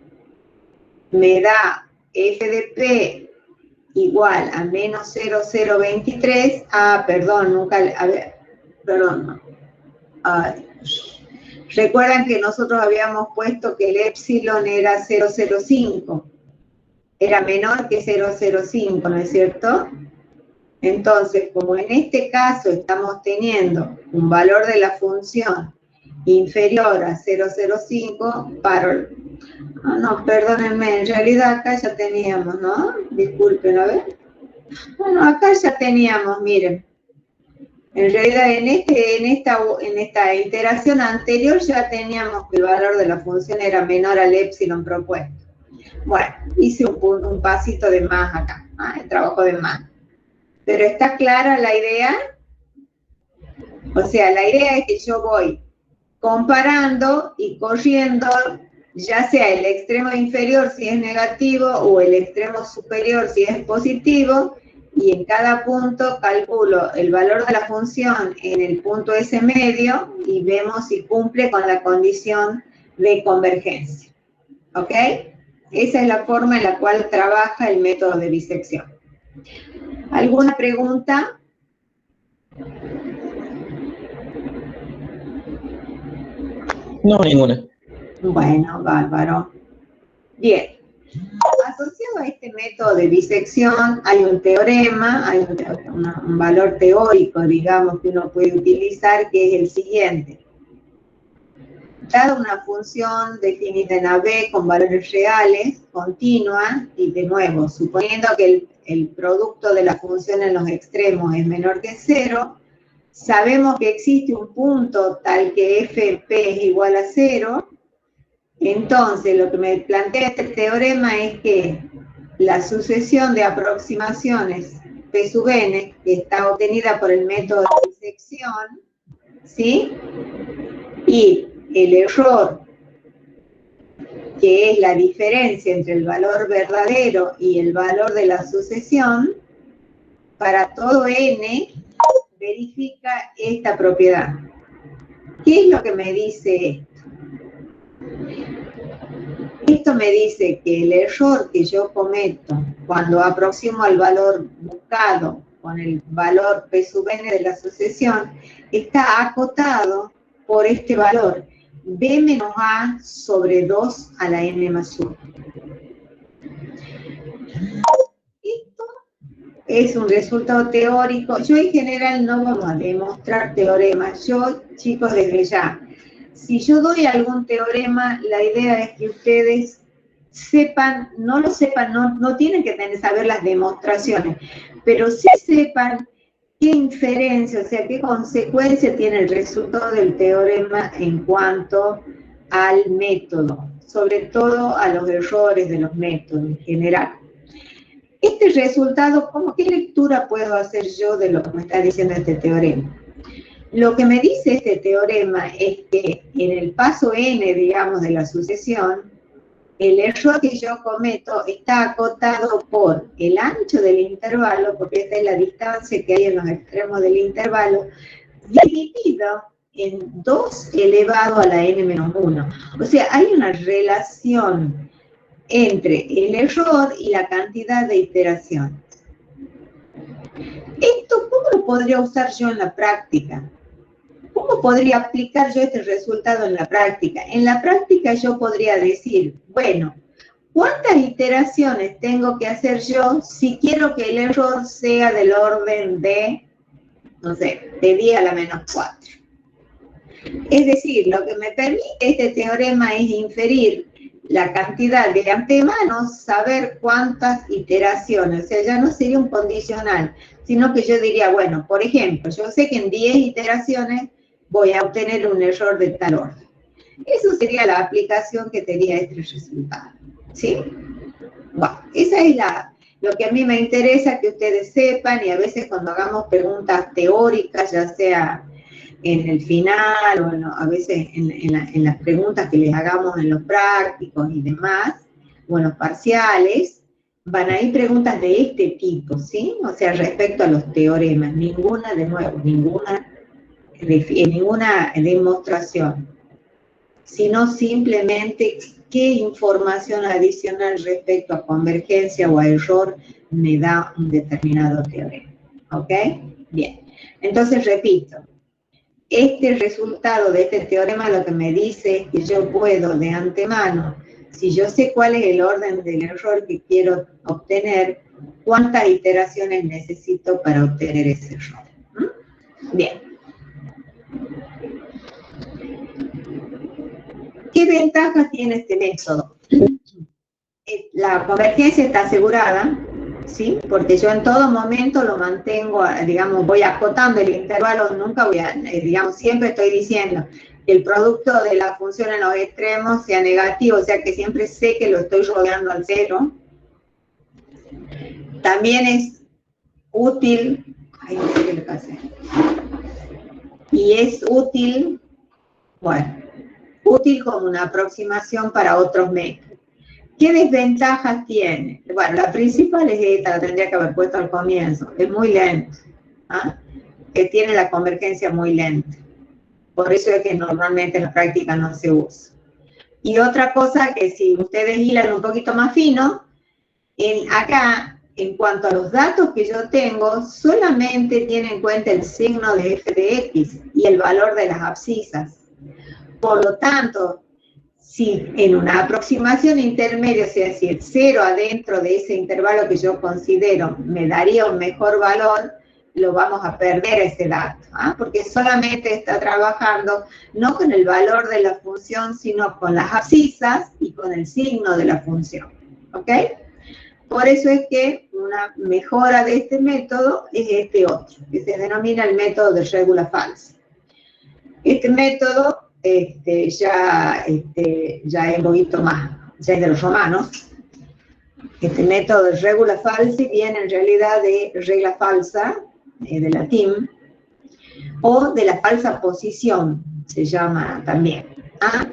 Me da F de P igual a menos 0,023. Perdón, nunca, a ver, perdón, no. Recuerdan que nosotros habíamos puesto que el epsilon era 0,05. Era menor que 0,05, ¿no es cierto? Entonces, como en este caso estamos teniendo un valor de la función inferior a 0,05, paro. No, perdónenme, en realidad acá ya teníamos, ¿no? Disculpen, a ver. Bueno, acá ya teníamos, miren. En realidad, en esta iteración anterior ya teníamos que el valor de la función era menor al epsilon propuesto. Bueno, hice un pasito de más acá, el trabajo de más. ¿Pero está clara la idea? O sea, la idea es que yo voy comparando y corriendo, ya sea el extremo inferior si es negativo o el extremo superior si es positivo, y en cada punto calculo el valor de la función en el punto S medio y vemos si cumple con la condición de convergencia. ¿Ok? Esa es la forma en la cual trabaja el método de bisección. ¿Alguna pregunta? No, ninguna. Bueno, bárbaro. Bien. Asociado a este método de bisección hay un teorema, hay un valor teórico, digamos, que uno puede utilizar, que es el siguiente. Dada una función definida en AB con valores reales, continua, y de nuevo, suponiendo que el producto de la función en los extremos es menor que 0, sabemos que existe un punto tal que FP es igual a 0. Entonces, lo que me plantea este teorema es que la sucesión de aproximaciones P sub n, que está obtenida por el método de bisección, ¿sí? Y el error, que es la diferencia entre el valor verdadero y el valor de la sucesión, para todo n, verifica esta propiedad. ¿Qué es lo que me dice esto? Esto me dice que el error que yo cometo cuando aproximo al valor buscado con el valor P sub n de la sucesión está acotado por este valor, B menos A sobre 2 a la n más 1. Esto es un resultado teórico. Yo en general no vamos a demostrar teoremas. Yo, chicos, desde ya, si yo doy algún teorema, la idea es que ustedes sepan, no tienen que saber las demostraciones, pero sí sepan qué inferencia, o sea, qué consecuencia tiene el resultado del teorema en cuanto al método, sobre todo a los errores de los métodos en general. Este resultado, ¿qué lectura puedo hacer yo de lo que me está diciendo este teorema? Lo que me dice este teorema es que en el paso n, digamos, de la sucesión, el error que yo cometo está acotado por el ancho del intervalo, porque esta es la distancia que hay en los extremos del intervalo, dividido en 2 elevado a la n menos 1. O sea, hay una relación entre el error y la cantidad de iteraciones. ¿Esto cómo lo podría usar yo en la práctica? ¿Cómo podría aplicar yo este resultado en la práctica? En la práctica yo podría decir, bueno, ¿cuántas iteraciones tengo que hacer yo si quiero que el error sea del orden de, no sé, de 10 a la menos 4? Es decir, lo que me permite este teorema es inferir la cantidad de antemano, saber cuántas iteraciones, o sea, ya no sería un condicional. sino que yo diría, bueno, por ejemplo, yo sé que en 10 iteraciones voy a obtener un error de tal orden. Eso sería la aplicación que tenía este resultado, ¿sí? Bueno, esa es lo que a mí me interesa que ustedes sepan, y a veces cuando hagamos preguntas teóricas, ya sea en el final o a veces en las preguntas que les hagamos en los prácticos y demás, o en los parciales, van a ir preguntas de este tipo, ¿sí? O sea, respecto a los teoremas, ninguna, de nuevo, ninguna demostración, sino simplemente qué información adicional respecto a convergencia o a error me da un determinado teorema, ¿ok? Bien, entonces repito, este resultado de este teorema lo que me dice es que yo puedo de antemano, si yo sé cuál es el orden del error que quiero obtener, cuántas iteraciones necesito para obtener ese error. Bien. ¿Qué ventajas tiene este método? La convergencia está asegurada, ¿sí? Porque yo en todo momento lo mantengo, digamos, voy acotando el intervalo, nunca voy a, digamos, siempre estoy diciendo que el producto de la función en los extremos sea negativo, o sea que siempre sé que lo estoy rodeando al cero. También es útil, ay, no sé qué le pasé, y es útil, bueno, útil como una aproximación para otros métodos. ¿Qué desventajas tiene? Bueno, la principal es esta, la tendría que haber puesto al comienzo, es muy lento, ¿ah? Que tiene la convergencia muy lenta. Por eso es que normalmente en la práctica no se usa. Y otra cosa que si ustedes hilan un poquito más fino, acá, en cuanto a los datos que yo tengo, solamente tiene en cuenta el signo de f de x y el valor de las abscisas. Por lo tanto, si en una aproximación intermedia, o sea, si el 0 adentro de ese intervalo que yo considero me daría un mejor valor, lo vamos a perder ese dato, ¿ah? Porque solamente está trabajando no con el valor de la función, sino con las abscisas y con el signo de la función, ¿ok? Por eso es que una mejora de este método es este otro, que se denomina el método de regula falsa. Este método ya es un poquito más, ya es de los romanos. Este método de regula falsi viene en realidad de regla falsa, de latín, o de la falsa posición, se llama también. ¿Ah?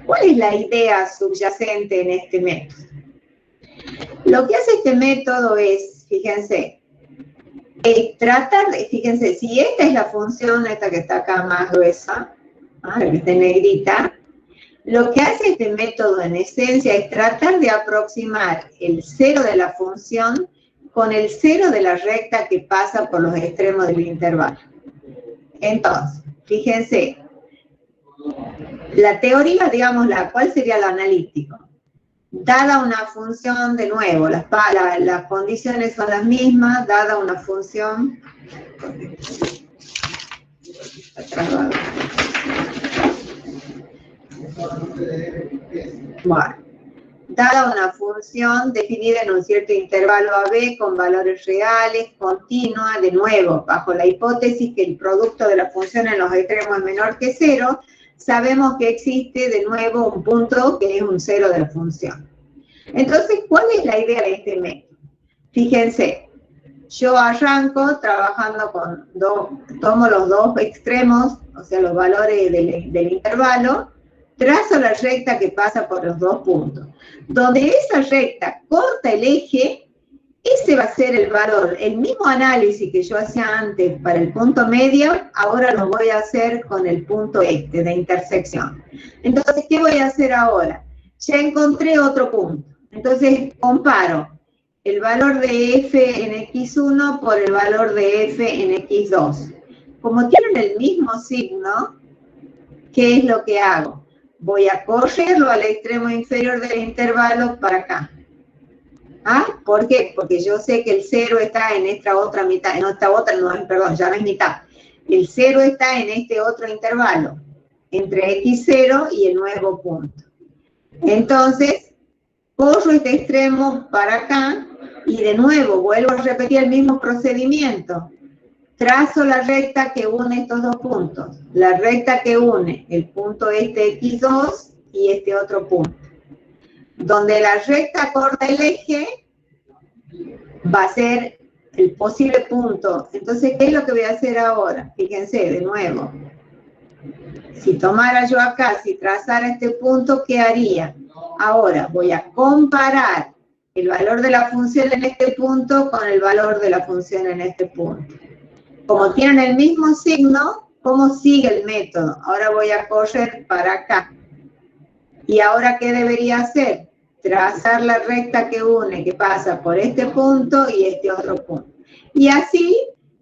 ¿Cuál es la idea subyacente en este método? Lo que hace este método es, fíjense, fíjense, si esta es la función, esta que está acá más gruesa, la que está en negrita, lo que hace este método en esencia es tratar de aproximar el 0 de la función con el 0 de la recta que pasa por los extremos del intervalo. Entonces, fíjense, la teoría, digamos, ¿cuál sería lo analítico? Dada una función, de nuevo, las condiciones son las mismas, dada una función... Bueno, dada una función definida en un cierto intervalo AB con valores reales, continua, de nuevo, bajo la hipótesis que el producto de la función en los extremos es menor que 0, sabemos que existe de nuevo un punto que es un 0 de la función. Entonces, ¿cuál es la idea de este método? Fíjense, yo arranco trabajando con tomo los dos extremos, o sea, los valores del intervalo, trazo la recta que pasa por los dos puntos. Donde esa recta corta el eje, ese va a ser el valor. El mismo análisis que yo hacía antes para el punto medio, ahora lo voy a hacer con el punto de intersección. Entonces, ¿qué voy a hacer ahora? Ya encontré otro punto. Entonces, comparo el valor de f en x1 por el valor de f en x2. Como tienen el mismo signo, ¿qué es lo que hago? Voy a correrlo al extremo inferior del intervalo para acá. ¿Ah? ¿Por qué? Porque yo sé que el 0 está en esta otra mitad, en esta otra, no, perdón, ya no es mitad. El 0 está en este otro intervalo, entre x0 y el nuevo punto. Entonces, corro este extremo para acá Y de nuevo, vuelvo a repetir el mismo procedimiento. Trazo la recta que une estos dos puntos. La recta que une el punto este X2 y este otro punto. Donde la recta corta el eje, va a ser el posible punto. Entonces, ¿qué es lo que voy a hacer ahora? Fíjense, de nuevo. Si tomara yo acá, si trazara este punto, ¿qué haría? Ahora voy a comparar el valor de la función en este punto con el valor de la función en este punto. Como tienen el mismo signo, ¿cómo sigue el método? Ahora voy a correr para acá. ¿Y ahora qué debería hacer? Trazar la recta que une, que pasa por este punto y este otro punto. Y así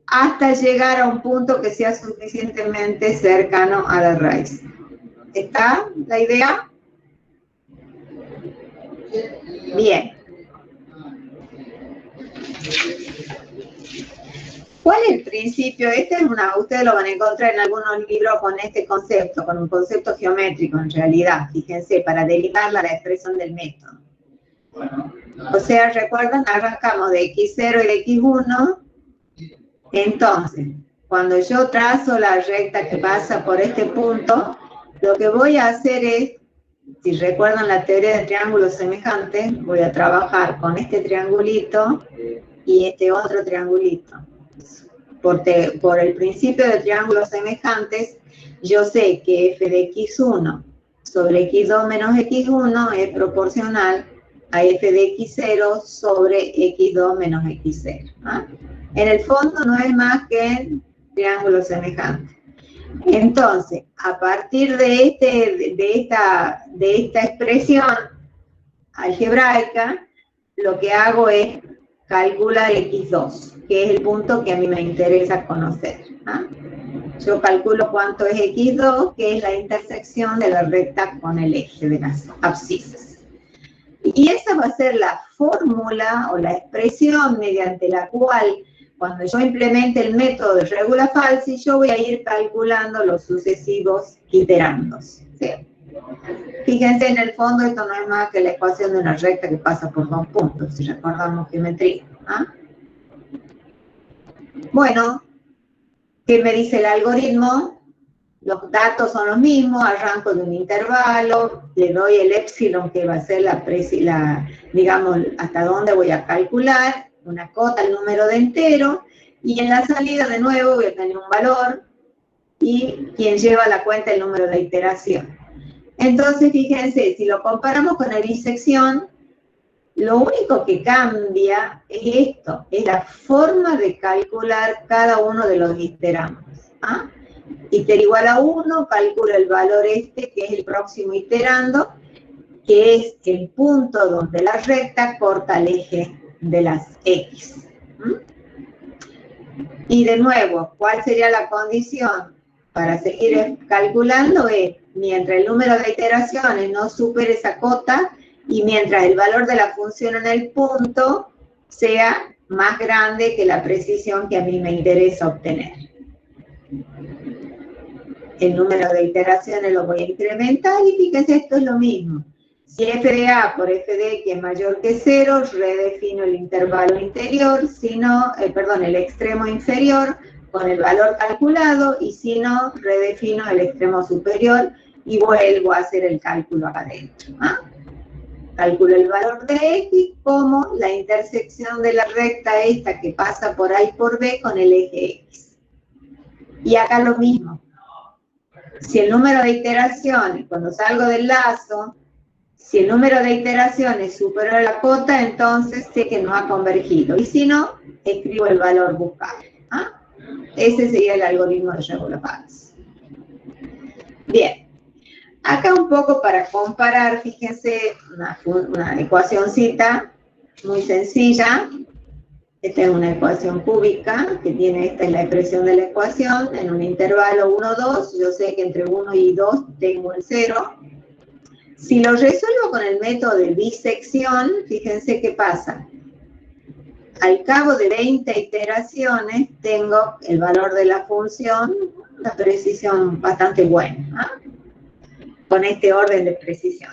hasta llegar a un punto que sea suficientemente cercano a la raíz. ¿Está la idea? Bien. ¿Cuál es el principio? Ustedes lo van a encontrar en algunos libros con este concepto, con un concepto geométrico en realidad, fíjense, para derivar la expresión del método. O sea, recuerdan, arrancamos de X0 y de X1. Entonces, cuando yo trazo la recta que pasa por este punto, lo que voy a hacer es, si recuerdan la teoría de triángulos semejantes, voy a trabajar con este triangulito y este otro triangulito. Por el principio de triángulos semejantes, yo sé que f de x1 sobre x2 menos x1 es proporcional a f de x0 sobre x2 menos x0. ¿Ah? En el fondo no es más que triángulo semejante. Entonces, a partir de esta expresión algebraica, lo que hago es calcular x2, que es el punto que a mí me interesa conocer. ¿Ah? Yo calculo cuánto es x2, que es la intersección de la recta con el eje de las abscisas. Y esa va a ser la fórmula o la expresión mediante la cual, cuando yo implemente el método de regula falsi, yo voy a ir calculando los sucesivos iterandos. ¿Sí? Fíjense, en el fondo esto no es más que la ecuación de una recta que pasa por dos puntos, si recordamos geometría. ¿Ah? Bueno, ¿qué me dice el algoritmo? Los datos son los mismos, arranco de un intervalo, le doy el épsilon que va a ser digamos, hasta dónde voy a calcular, una cota, el número de entero, y en la salida de nuevo voy a tener un valor, y quien lleva la cuenta el número de iteración. Entonces, fíjense, si lo comparamos con la bisección, lo único que cambia es esto, es la forma de calcular cada uno de los iterandos. ¿Ah? Iter igual a 1, calculo el valor que es el próximo iterando, que es el punto donde la recta corta el eje de las X. Y de nuevo, ¿cuál sería la condición para seguir calculando? Es, mientras el número de iteraciones no supere esa cota, y mientras el valor de la función en el punto sea más grande que la precisión que a mí me interesa obtener. El número de iteraciones lo voy a incrementar y fíjense, esto es lo mismo. Si f de a por f de x es mayor que 0, redefino el intervalo interior, si no, el extremo inferior con el valor calculado, y si no, redefino el extremo superior y vuelvo a hacer el cálculo acá adentro. ¿Ah? Calculo el valor de x como la intersección de la recta esta que pasa por A y por B con el eje x. Y acá lo mismo. Si el número de iteraciones, cuando salgo del lazo, si el número de iteraciones supera la cota, entonces sé que no ha convergido. Y si no, escribo el valor buscado. ¿Ah? Ese sería el algoritmo de regula falsi. Bien. Acá un poco para comparar, fíjense, una ecuacioncita muy sencilla. Esta es una ecuación cúbica, que tiene, esta es la expresión de la ecuación, en un intervalo 1, 2, yo sé que entre 1 y 2 tengo el 0. Si lo resuelvo con el método de bisección, fíjense qué pasa. Al cabo de 20 iteraciones, tengo el valor de la función, una precisión bastante buena, ¿eh? Con este orden de precisión.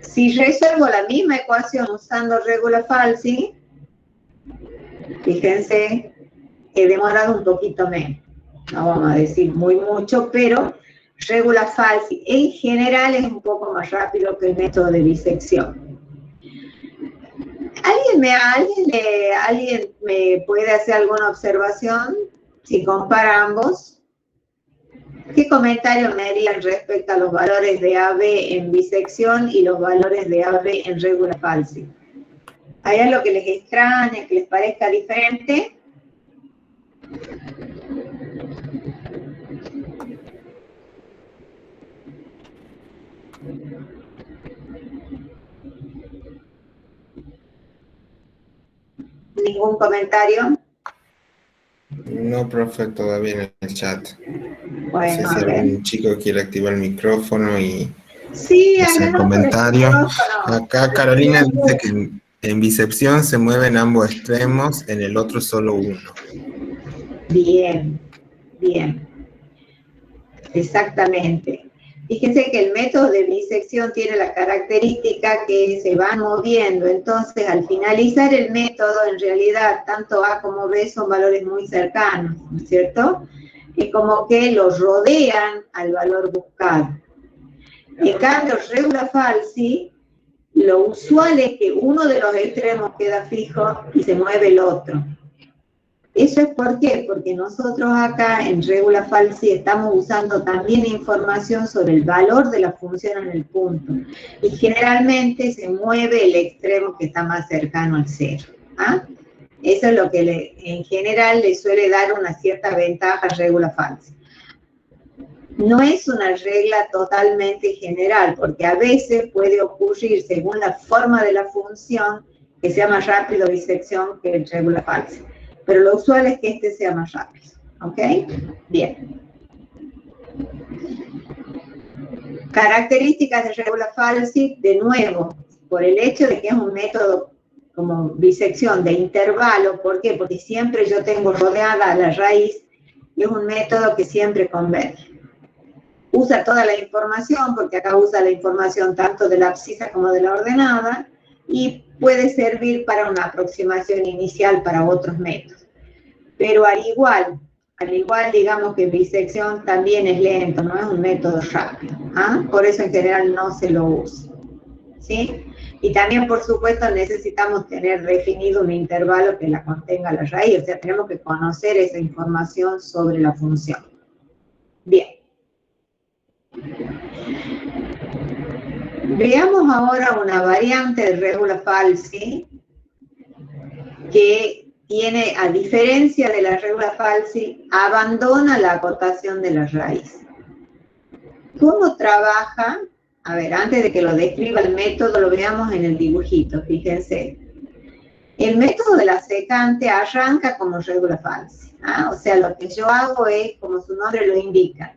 Si resuelvo la misma ecuación usando regula falsi, fíjense, he demorado un poquito menos. No vamos a decir muy mucho, pero regula falsi en general es un poco más rápido que el método de disección. ¿Alguien me puede hacer alguna observación si compara ambos? ¿Qué comentario me harían respecto a los valores de AB en bisección y los valores de AB en regula falsi? ¿Hay algo que les extrañe, que les parezca diferente? ¿Ningún comentario? No, profe, todavía en el chat. Bueno, No sé si algún chico quiere activar el micrófono y sí, hacer háganos por el comentario. micrófono. Acá Carolina dice que en bicepción se mueven ambos extremos, en el otro solo uno. Bien, bien. Exactamente. Fíjense que el método de bisección tiene la característica que se van moviendo, entonces al finalizar el método, en realidad, tanto A como B son valores muy cercanos, ¿no es cierto? Y como que los rodean al valor buscado. En cambio, regula falsi, lo usual es que uno de los extremos queda fijo y se mueve el otro. ¿Eso es por qué? Porque nosotros acá en regula falsi estamos usando también información sobre el valor de la función en el punto. Y generalmente se mueve el extremo que está más cercano al cero. ¿Ah? Eso es lo que en general le suele dar una cierta ventaja a regula falsi. No es una regla totalmente general, porque a veces puede ocurrir, según la forma de la función, que sea más rápido bisección que el regula falsi. Pero lo usual es que este sea más rápido, ¿ok? Bien. Características de regula falsi, de nuevo, por el hecho de que es un método como bisección de intervalo, ¿por qué? Porque siempre yo tengo rodeada la raíz y es un método que siempre converge. Usa toda la información, porque acá usa la información tanto de la abscisa como de la ordenada, y puede servir para una aproximación inicial para otros métodos. Pero al igual digamos que bisección también es lento, no es un método rápido. ¿Ah? Por eso en general no se lo usa. ¿Sí? Y también, por supuesto, necesitamos tener definido un intervalo que la contenga la raíz, o sea, tenemos que conocer esa información sobre la función. Bien. Veamos ahora una variante de regula falsi que tiene, a diferencia de la regula falsi, abandona la acotación de la raíz. ¿Cómo trabaja? A ver, antes de que lo describa el método, lo veamos en el dibujito, fíjense. El método de la secante arranca como regula falsi. ¿Ah? O sea, lo que yo hago es, como su nombre lo indica,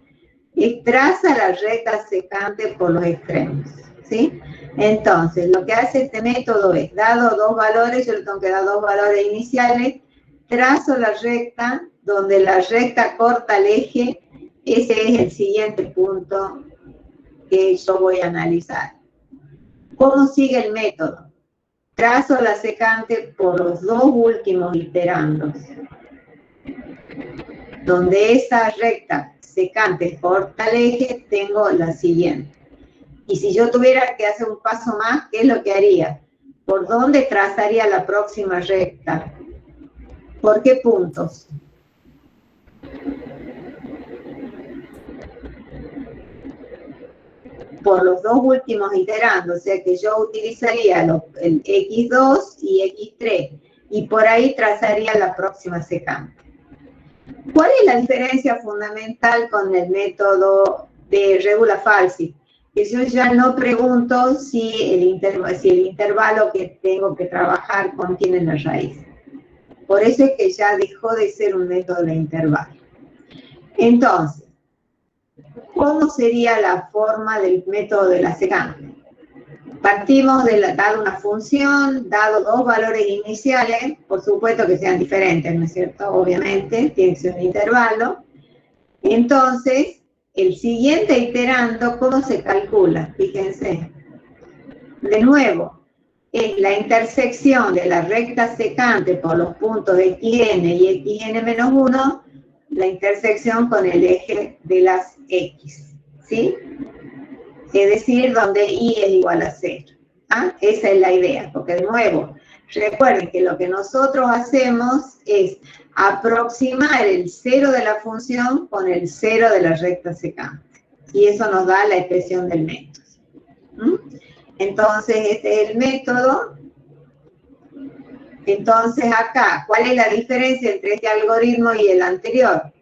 traza la recta secante por los extremos, ¿sí? Entonces, lo que hace este método es, dado dos valores, yo le tengo que dar dos valores iniciales, trazo la recta, donde la recta corta el eje, ese es el siguiente punto que yo voy a analizar. ¿Cómo sigue el método? Trazo la secante por los dos últimos iterandos, donde esa recta secante corta el eje, tengo la siguiente. Y si yo tuviera que hacer un paso más, ¿qué es lo que haría? ¿Por dónde trazaría la próxima recta? ¿Por qué puntos? Por los dos últimos iterandos, o sea que yo utilizaría el X2 y X3, y por ahí trazaría la próxima secante. ¿Cuál es la diferencia fundamental con el método de regula falsi? Que yo ya no pregunto si el intervalo que tengo que trabajar contiene la raíz. Por eso es que ya dejó de ser un método de intervalo. Entonces, ¿cómo sería la forma del método de la secante? Partimos de dado una función, dado dos valores iniciales, por supuesto que sean diferentes, ¿no es cierto? Obviamente, tiene que ser un intervalo. Entonces, el siguiente iterando, ¿cómo se calcula? Fíjense. De nuevo, es la intersección de la recta secante por los puntos xn y xn menos 1, la intersección con el eje de las x, ¿sí? Es decir, donde y es igual a 0. ¿Ah? Esa es la idea, porque de nuevo, recuerden que lo que nosotros hacemos es aproximar el 0 de la función con el 0 de la recta secante. Y eso nos da la expresión del método. Entonces, este es el método. Entonces, acá, ¿cuál es la diferencia entre este algoritmo y el anterior?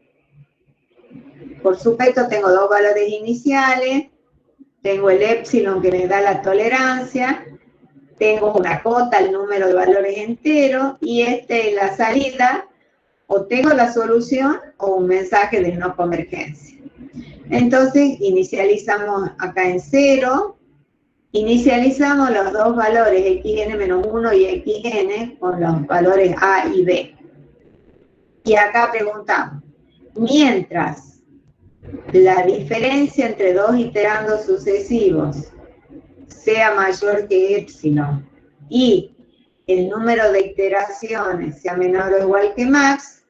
Por supuesto, tengo dos valores iniciales, tengo el épsilon que me da la tolerancia, tengo una cota, el número de valores entero, y este es la salida, o tengo la solución o un mensaje de no convergencia. Entonces, inicializamos acá en 0, inicializamos los dos valores xn-1 y xn con los valores a y b. Y acá preguntamos, mientras la diferencia entre dos iterandos sucesivos sea mayor que épsilon y el número de iteraciones sea menor o igual que max,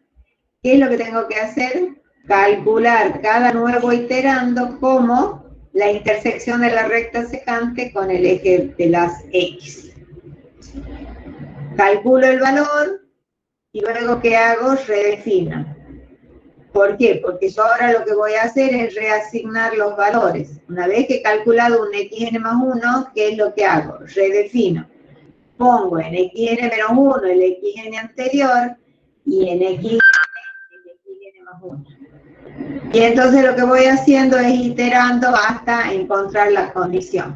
¿qué es lo que tengo que hacer? Calcular cada nuevo iterando como la intersección de la recta secante con el eje de las x. Calculo el valor y luego ¿qué hago? Redefino. ¿Por qué? Porque yo ahora lo que voy a hacer es reasignar los valores. Una vez que he calculado un xn más 1, ¿qué es lo que hago? Redefino. Pongo en xn menos 1 el xn anterior y en xn el xn más 1. Y entonces lo que voy haciendo es iterando hasta encontrar la condición.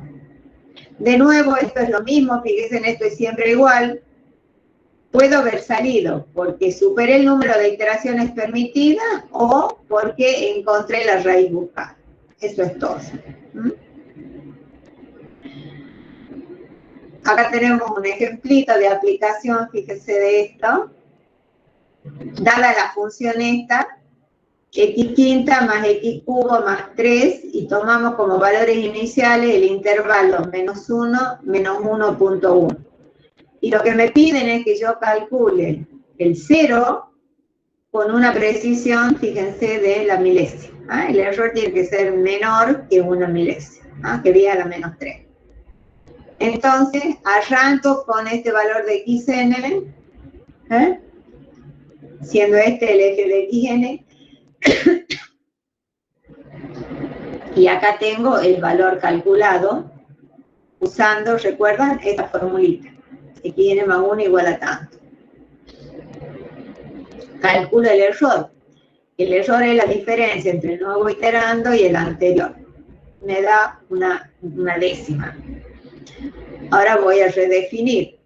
De nuevo, esto es lo mismo, fíjense en esto es siempre igual. Puedo haber salido porque superé el número de iteraciones permitidas o porque encontré la raíz buscada. Eso es todo. Acá tenemos un ejemplito de aplicación, fíjense de esto. Dada la función esta, x quinta más x cubo más 3, y tomamos como valores iniciales el intervalo menos 1, menos 1.1. Y lo que me piden es que yo calcule el 0 con una precisión, fíjense, de la milésima. El error tiene que ser menor que una milésima, que sería la menos 3. Entonces, arranco con este valor de xn, siendo este el eje de xn, y acá tengo el valor calculado usando, ¿recuerdan? Esta formulita. Xn más 1 igual a tanto. Calculo el error. El error es la diferencia entre el nuevo iterando y el anterior. Me da una décima. Ahora voy a redefinir.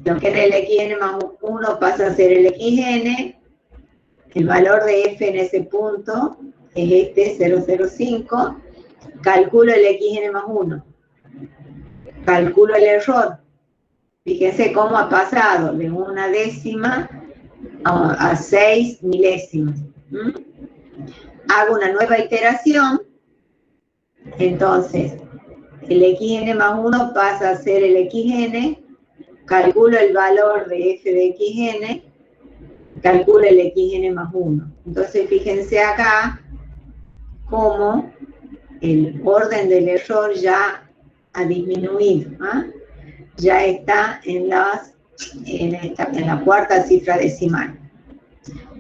Lo que era el xn más 1 pasa a ser el xn. El valor de f en ese punto es este, 0,05. Calculo el xn más 1. Calculo el error. Fíjense cómo ha pasado de una décima a 6 milésimas. Hago una nueva iteración. Entonces, el xn más 1 pasa a ser el xn. Calculo el valor de f de xn. Calculo el xn más 1. Entonces, fíjense acá cómo el orden del error ya ha disminuido. Ya está en la cuarta cifra decimal.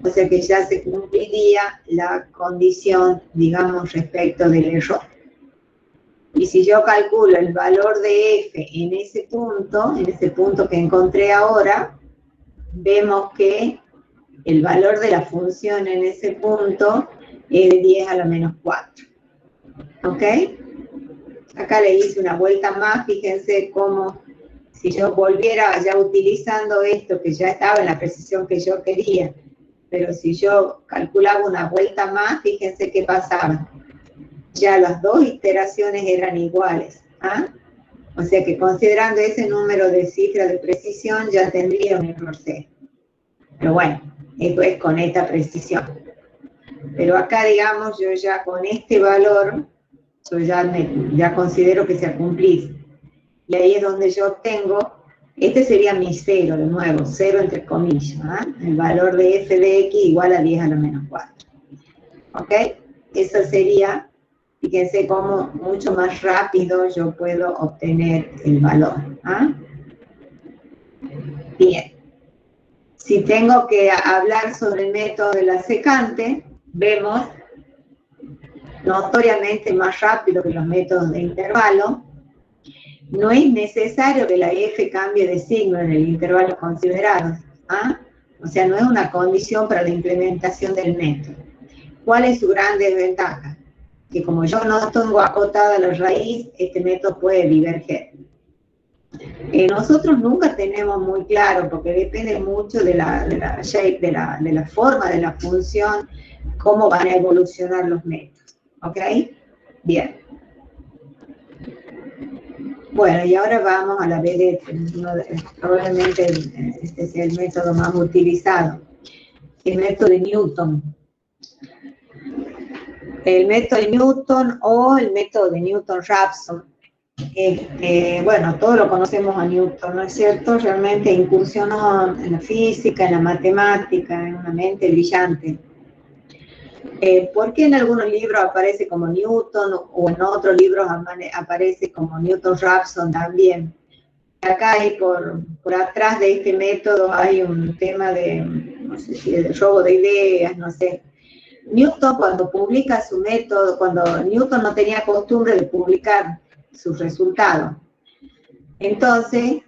O sea que ya se cumpliría la condición, digamos, respecto del error. Y si yo calculo el valor de f en ese punto que encontré ahora, vemos que el valor de la función en ese punto es de 10 a la menos 4. ¿Ok? Acá le hice una vuelta más, fíjense cómo si yo volviera ya utilizando esto, que ya estaba en la precisión que yo quería, pero si yo calculaba una vuelta más, fíjense qué pasaba. Ya las dos iteraciones eran iguales. O sea que considerando ese número de cifras de precisión, ya tendría un error cero. Pero bueno, esto es con esta precisión. Pero acá, digamos, yo ya con este valor, yo ya considero que se ha cumplido. y ahí es donde yo tengo, este sería mi cero, de nuevo, cero entre comillas, el valor de f de x igual a 10 a la menos 4. ¿Ok? Eso sería, fíjense cómo mucho más rápido yo puedo obtener el valor. Bien. Si tengo que hablar sobre el método de la secante, vemos notoriamente más rápido que los métodos de intervalo. No es necesario que la f cambie de signo en el intervalo considerado. O sea, no es una condición para la implementación del método. ¿Cuál es su gran desventaja? Que como yo no tengo acotada la raíz, este método puede diverger. Nosotros nunca tenemos muy claro, porque depende mucho de la shape, de la forma de la función, cómo van a evolucionar los métodos. ¿Ok? Bien. Bueno, y ahora vamos a la BDF. Probablemente este sea el método más utilizado. El método de Newton. El método de Newton o el método de Newton-Raphson. Bueno, todos lo conocemos a Newton, ¿no es cierto? Realmente incursionó en la física, en la matemática, en una mente brillante. ¿Por qué en algunos libros aparece como Newton o en otros libros aparece como Newton-Raphson también? Acá hay por atrás de este método hay un tema de, no sé si de robo de ideas, no sé. Newton cuando publica su método, cuando Newton no tenía costumbre de publicar sus resultados. Entonces,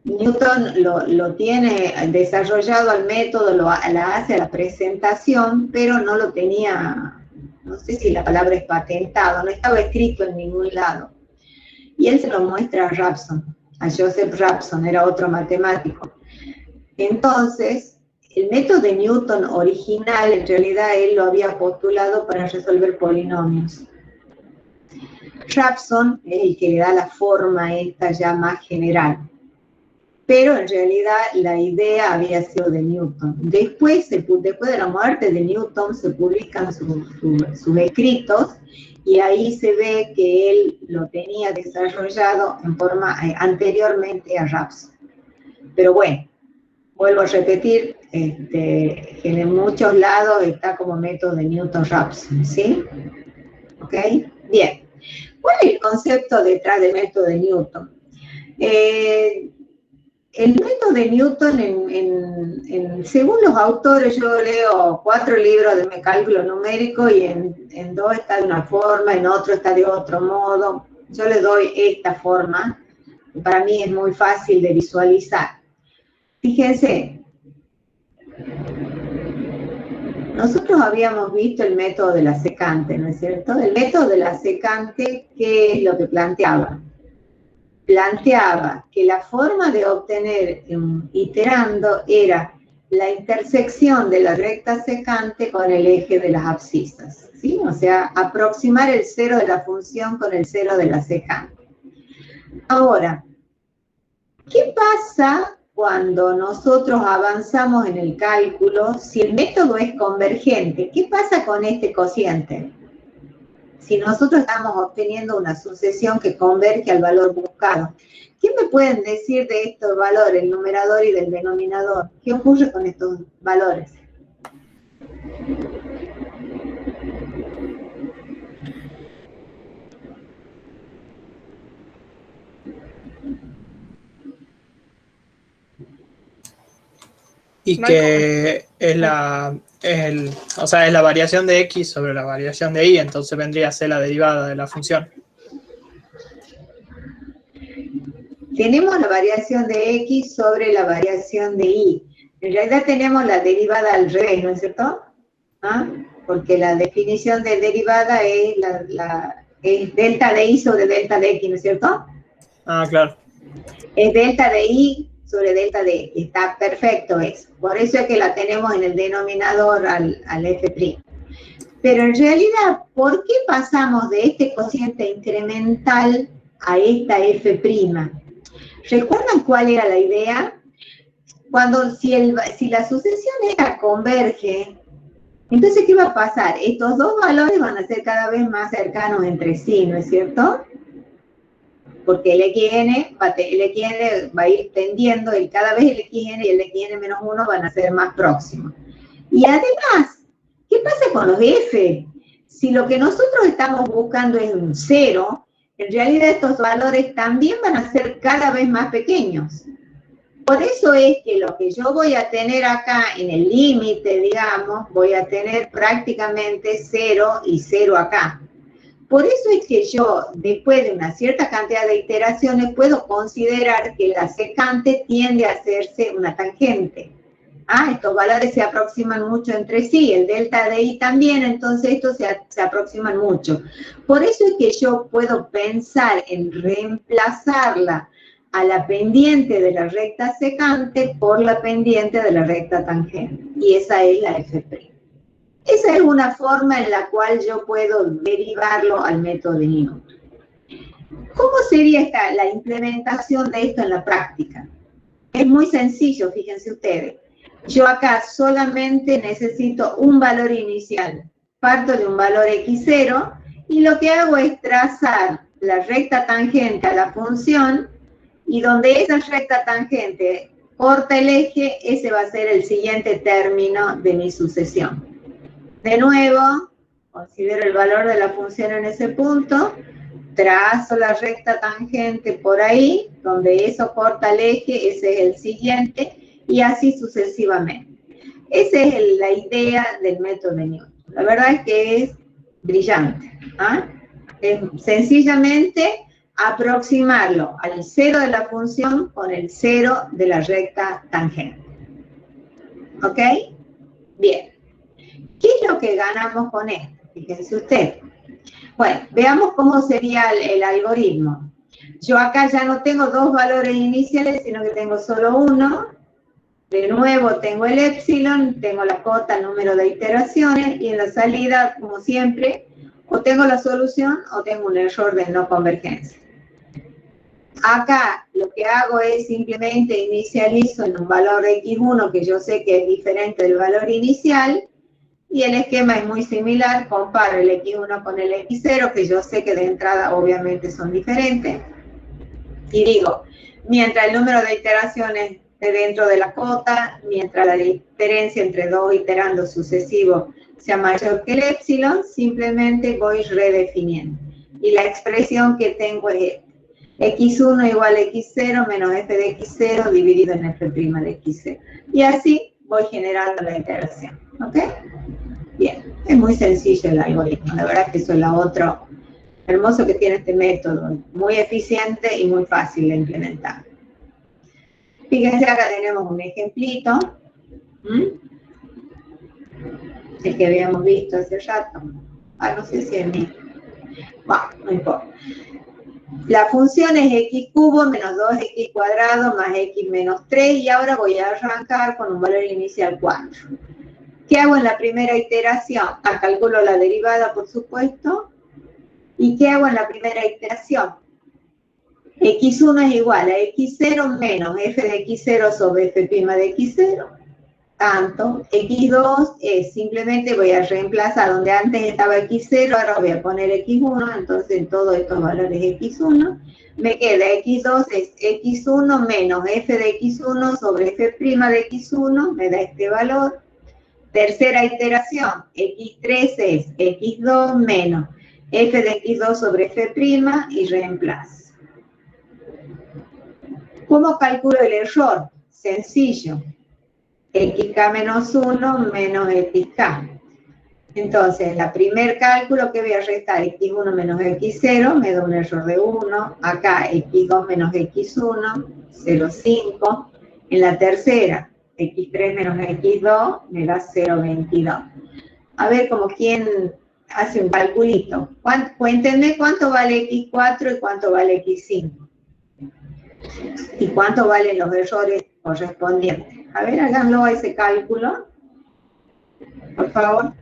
Newton lo tiene desarrollado al método, la hace a la presentación, pero no lo tenía, no sé si la palabra es patentado, no estaba escrito en ningún lado. Y él se lo muestra a Raphson, a Joseph Raphson, era otro matemático. Entonces, el método de Newton original, en realidad él lo había postulado para resolver polinomios. Raphson es el que le da la forma esta ya más general. Pero en realidad la idea había sido de Newton. Después de la muerte de Newton se publican sus escritos y ahí se ve que él lo tenía desarrollado en forma anteriormente a Raphson. Pero bueno, vuelvo a repetir, en muchos lados está como método de Newton-Raphson, ¿sí? ¿Ok? Bien. ¿Cuál es el concepto detrás del método de Newton? El método de Newton, según los autores, yo leo 4 libros de cálculo numérico y en 2 está de una forma, en otro está de otro modo. Yo le doy esta forma, que para mí es muy fácil de visualizar. Fíjense, nosotros habíamos visto el método de la secante, ¿no es cierto? El método de la secante, ¿qué es lo que planteaba? Planteaba que la forma de obtener iterando era la intersección de la recta secante con el eje de las abscisas, ¿sí? O sea, aproximar el cero de la función con el cero de la secante. Ahora, ¿qué pasa cuando nosotros avanzamos en el cálculo? Si el método es convergente, ¿qué pasa con este cociente? Si nosotros estamos obteniendo una sucesión que converge al valor buscado, ¿qué me pueden decir de estos valores, el numerador y del denominador? ¿Qué ocurre con estos valores? Y que es la variación de x sobre la variación de y, entonces vendría a ser la derivada de la función. Tenemos la variación de x sobre la variación de y. En realidad tenemos la derivada al revés, ¿no es cierto? Porque la definición de derivada es, es delta de y sobre delta de x, ¿no es cierto? Claro. Es delta de y sobre delta de x. Está perfecto eso. Por eso es que la tenemos en el denominador al f'. Pero en realidad, ¿por qué pasamos de este cociente incremental a esta f'? ¿Recuerdan cuál era la idea? Si la sucesión esta converge, entonces, ¿qué va a pasar? Estos dos valores van a ser cada vez más cercanos entre sí, ¿no es cierto? porque el xn va a ir tendiendo, y cada vez el xn y el xn menos 1 van a ser más próximos. Y además, ¿qué pasa con los f? Si lo que nosotros estamos buscando es un 0, en realidad estos valores también van a ser cada vez más pequeños. Por eso es que lo que yo voy a tener acá en el límite, digamos, voy a tener prácticamente 0 y 0 acá. Por eso es que yo, después de una cierta cantidad de iteraciones, puedo considerar que la secante tiende a hacerse una tangente. Estos valores se aproximan mucho entre sí, el delta de i también, entonces estos se aproximan mucho. Por eso es que yo puedo pensar en reemplazarla a la pendiente de la recta secante por la pendiente de la recta tangente. Y esa es la f'. Esa es una forma en la cual yo puedo derivarlo al método de Newton. ¿Cómo sería la implementación de esto en la práctica? Es muy sencillo, fíjense ustedes. Yo acá solamente necesito un valor inicial. Parto de un valor x0 y lo que hago es trazar la recta tangente a la función, y donde esa recta tangente corta el eje, ese va a ser el siguiente término de mi sucesión. De nuevo, considero el valor de la función en ese punto, trazo la recta tangente por ahí, donde eso corta el eje, ese es el siguiente, y así sucesivamente. Esa es la idea del método de Newton. La verdad es que es brillante. Es sencillamente aproximarlo al 0 de la función con el 0 de la recta tangente. ¿Ok? Bien. ¿Qué es lo que ganamos con esto? Fíjense ustedes. Bueno, veamos cómo sería el algoritmo. Yo acá ya no tengo dos valores iniciales, sino que tengo solo uno. De nuevo tengo el epsilon, tengo la cota, el número de iteraciones, y en la salida, como siempre, o tengo la solución o tengo un error de no convergencia. Acá lo que hago es simplemente inicializo en un valor x1 que yo sé que es diferente del valor inicial, y el esquema es muy similar, comparo el x1 con el x0, que yo sé que de entrada obviamente son diferentes, y digo, mientras el número de iteraciones de dentro de la cota, mientras la diferencia entre dos iterandos sucesivos sea mayor que el epsilon, simplemente voy redefiniendo. Y la expresión que tengo es x1 igual a x0 menos f de x0 dividido en f' de x0. Y así voy generando la iteración. ¿Ok? Bien, es muy sencillo el algoritmo. La verdad que eso es lo otro hermoso que tiene este método. Muy eficiente y muy fácil de implementar. Fíjense, acá tenemos un ejemplito. El que habíamos visto hace rato. No sé si es mío. Bueno, no importa. La función es x cubo menos 2x cuadrado más x menos 3, y ahora voy a arrancar con un valor inicial 4. ¿Qué hago en la primera iteración? Calculo la derivada, por supuesto. ¿Y qué hago en la primera iteración? x1 es igual a x0 menos f de x0 sobre f' de x0. Tanto, x2 es simplemente voy a reemplazar donde antes estaba x0, ahora voy a poner x1, entonces en todos estos valores x1, me queda x2 es x1 menos f de x1 sobre f' de x1, me da este valor. Tercera iteración, x3 es x2 menos f de x2 sobre f' y reemplazo. ¿Cómo calculo el error? Sencillo. xk menos 1 menos xk. Entonces, la primer cálculo que voy a restar x1 menos x0 me da un error de 1. Acá x2 menos x1, 0,5. En la tercera, x3 menos x2 me da 0,22. A ver, como quien hace un calculito. Cuéntenme cuánto vale x4 y cuánto vale x5. Y cuánto valen los errores correspondientes. A ver, háganlo a ese cálculo, por favor.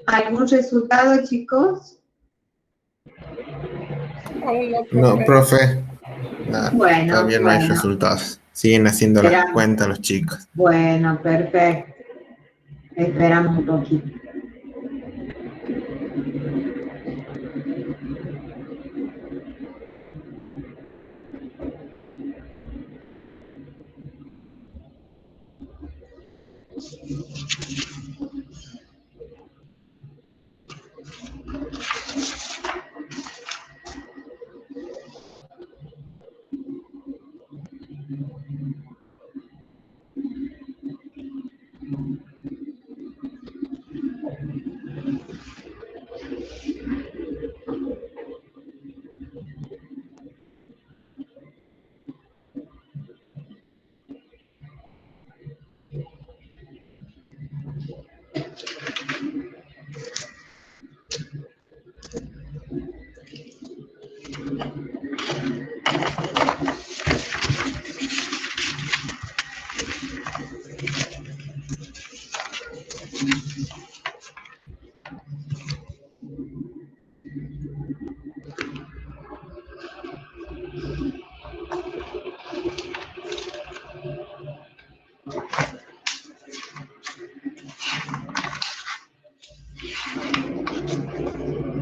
¿Algún resultado, chicos? No, profe. Nada, Bueno, todavía no hay bueno. resultados. Siguen haciendo las Esperamos. cuentas los chicos. Bueno, perfecto. Esperamos un poquito.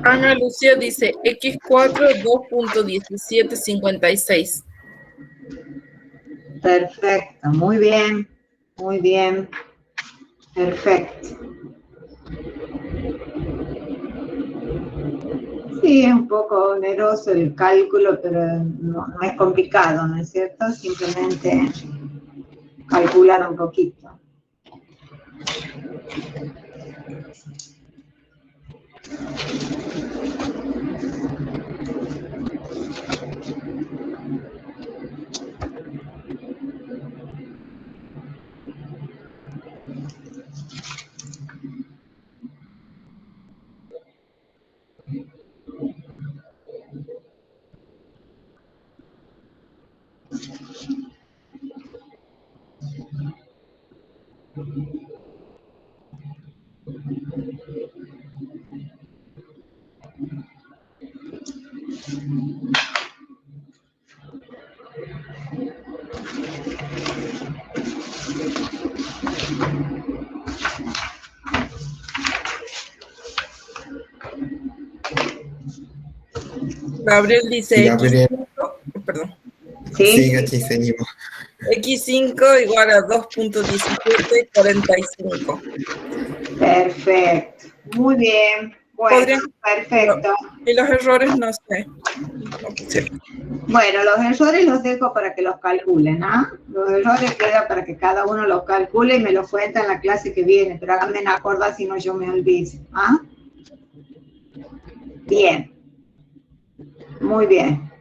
Ana Lucía dice X4 2.1756. Perfecto, muy bien, muy bien. Perfecto. Sí, es un poco oneroso el cálculo, pero no es complicado, ¿no es cierto? Simplemente calcular un poquito. Gabriel dice Sí, Gabriel. X5 ¿Sí? Sí, Gachi, seguimos. X5 igual a 2.1745. Perfecto. Muy bien. Bueno, Podrían- perfecto. Y los errores no sé. No pusieron. Bueno, los errores los dejo para que los calculen, ¿ah? Los errores quedan para que cada uno los calcule y me los cuenta en la clase que viene, pero háganme acordar si no yo me olvido, ¿ah? Bien. Muy bien.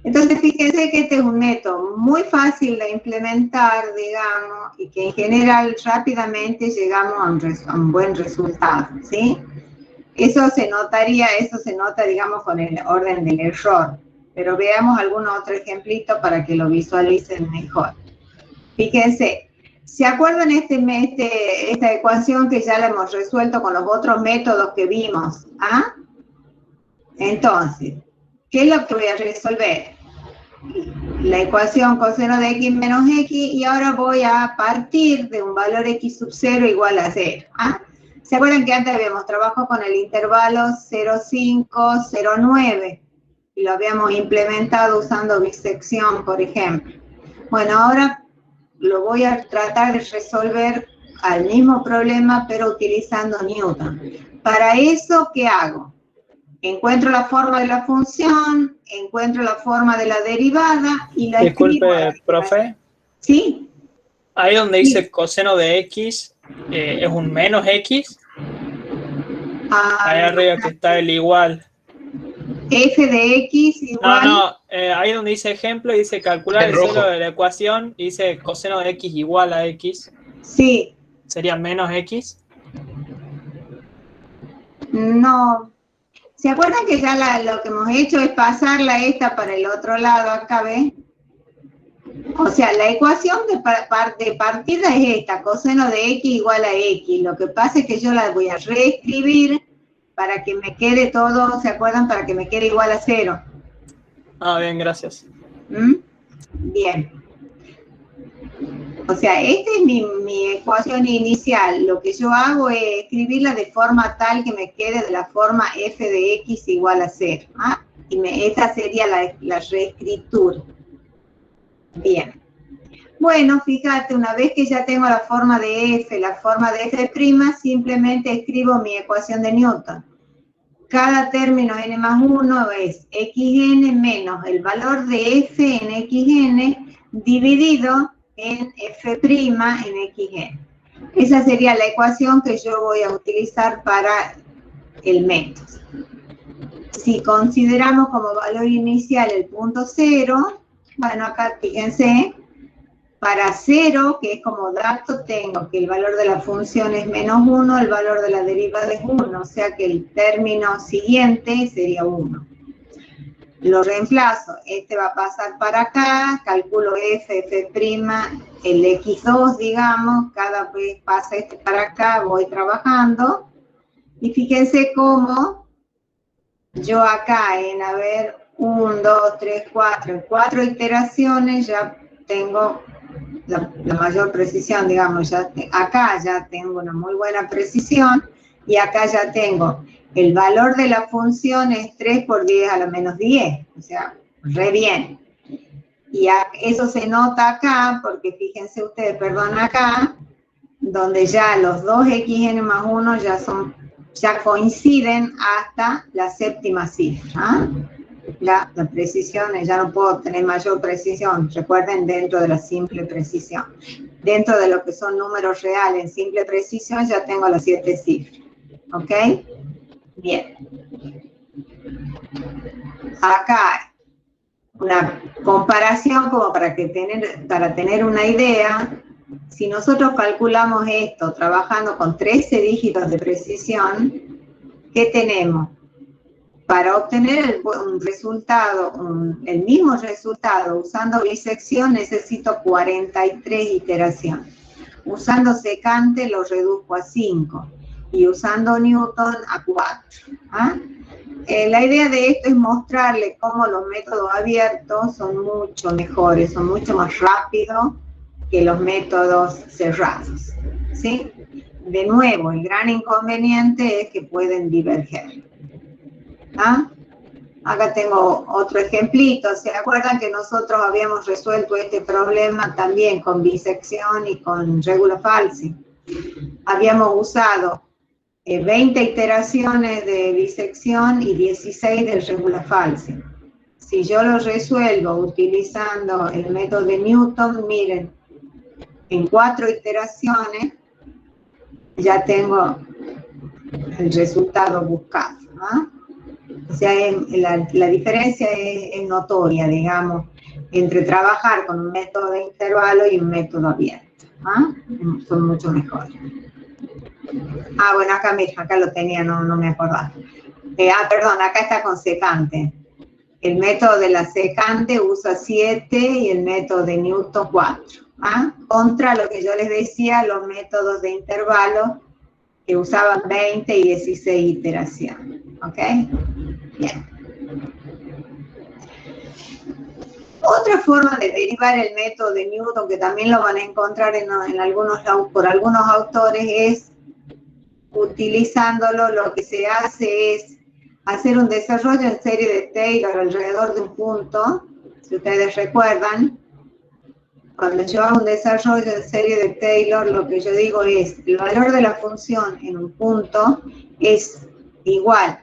Entonces, fíjense que este es un método muy fácil de implementar, digamos, y que en general rápidamente llegamos a un buen resultado, ¿sí? Eso se nota, digamos, con el orden del error. Pero veamos algún otro ejemplito para que lo visualicen mejor. Fíjense, ¿se acuerdan esta ecuación que ya la hemos resuelto con los otros métodos que vimos? ¿Ah? Entonces, ¿qué es lo que voy a resolver? La ecuación coseno de x menos x, y ahora voy a partir de un valor x sub 0 igual a 0. ¿Ah? ¿Se acuerdan que antes habíamos trabajado con el intervalo 0,5, 0,9? Y lo habíamos implementado usando bisección, por ejemplo. Bueno, ahora lo voy a tratar de resolver al mismo problema, pero utilizando Newton. Para eso, ¿qué hago? Encuentro la forma de la función, encuentro la forma de la derivada y la escribo. Disculpe, profe. ¿Sí? Ahí donde Sí. dice coseno de x, es un menos x. Ahí arriba que está el igual. F de x igual. No, ahí donde dice ejemplo, dice calcular En el rojo. cero de la ecuación, y dice coseno de x igual a x. Sí. Sería menos x. No. ¿Se acuerdan que ya lo que hemos hecho es pasarla esta para el otro lado acá, ¿ves? O sea, la ecuación de partida es esta, coseno de x igual a x. Lo que pasa es que yo la voy a reescribir para que me quede todo, ¿se acuerdan? Para que me quede igual a 0. Ah, bien, gracias. ¿Mm? Bien. O sea, esta es mi ecuación inicial. Lo que yo hago es escribirla de forma tal que me quede de la forma f de x igual a 0. ¿Ah? Y esta sería la reescritura. Bien. Bueno, fíjate, una vez que ya tengo la forma de f, la forma de f', simplemente escribo mi ecuación de Newton. Cada término n más 1 es xn menos el valor de f en xn dividido en f' en xn. Esa sería la ecuación que yo voy a utilizar para el método. Si consideramos como valor inicial el punto 0, bueno, acá fíjense, para 0, que es como dato, tengo que el valor de la función es menos 1, el valor de la derivada es 1, o sea que el término siguiente sería 1. Lo reemplazo, este va a pasar para acá, calculo f, f', el x2, digamos, cada vez pasa este para acá, voy trabajando, y fíjense cómo yo acá en, 1, 2, 3, 4 iteraciones ya tengo la mayor precisión, digamos, acá ya tengo una muy buena precisión, y acá ya tengo el valor de la función es 3 por 10 a la menos 10, o sea, re bien. Y eso se nota acá, porque fíjense ustedes, perdón, acá, donde ya los dos xn más 1 ya coinciden hasta la séptima cifra. ¿Ah? La precisión, ya no puedo tener mayor precisión, recuerden, dentro de la simple precisión. Dentro de lo que son números reales en simple precisión ya tengo las 7 cifras. ¿Ok? Bien. Acá, una comparación como para tener una idea. Si nosotros calculamos esto trabajando con 13 dígitos de precisión, ¿qué tenemos? Para obtener el mismo resultado usando bisección necesito 43 iteraciones. Usando secante lo reduzco a 5 y usando Newton a 4. ¿Ah? La idea de esto es mostrarle cómo los métodos abiertos son mucho mejores, son mucho más rápidos que los métodos cerrados. ¿Sí? De nuevo, el gran inconveniente es que pueden diverger. ¿Ah? Acá tengo otro ejemplito. ¿Se acuerdan que nosotros habíamos resuelto este problema también con bisección y con regula falsi? Habíamos usado 20 iteraciones de bisección y 16 del regula falsi. Si yo lo resuelvo utilizando el método de Newton, miren, en 4 iteraciones ya tengo el resultado buscado, ¿no? O sea, la diferencia es notoria, digamos, entre trabajar con un método de intervalo y un método abierto, ¿no? Son mucho mejores. Ah, bueno, acá, mira, acá lo tenía, no me acordaba. Perdón, acá está con secante. El método de la secante usa 7 y el método de Newton 4. ¿Ah? Contra lo que yo les decía, los métodos de intervalo que usaban 20 y 16 iteraciones. ¿Ok? Bien. Otra forma de derivar el método de Newton, que también lo van a encontrar por algunos autores, es utilizándolo. Lo que se hace es hacer un desarrollo en serie de Taylor alrededor de un punto. Si ustedes recuerdan, cuando yo hago un desarrollo en serie de Taylor, lo que yo digo es, el valor de la función en un punto es igual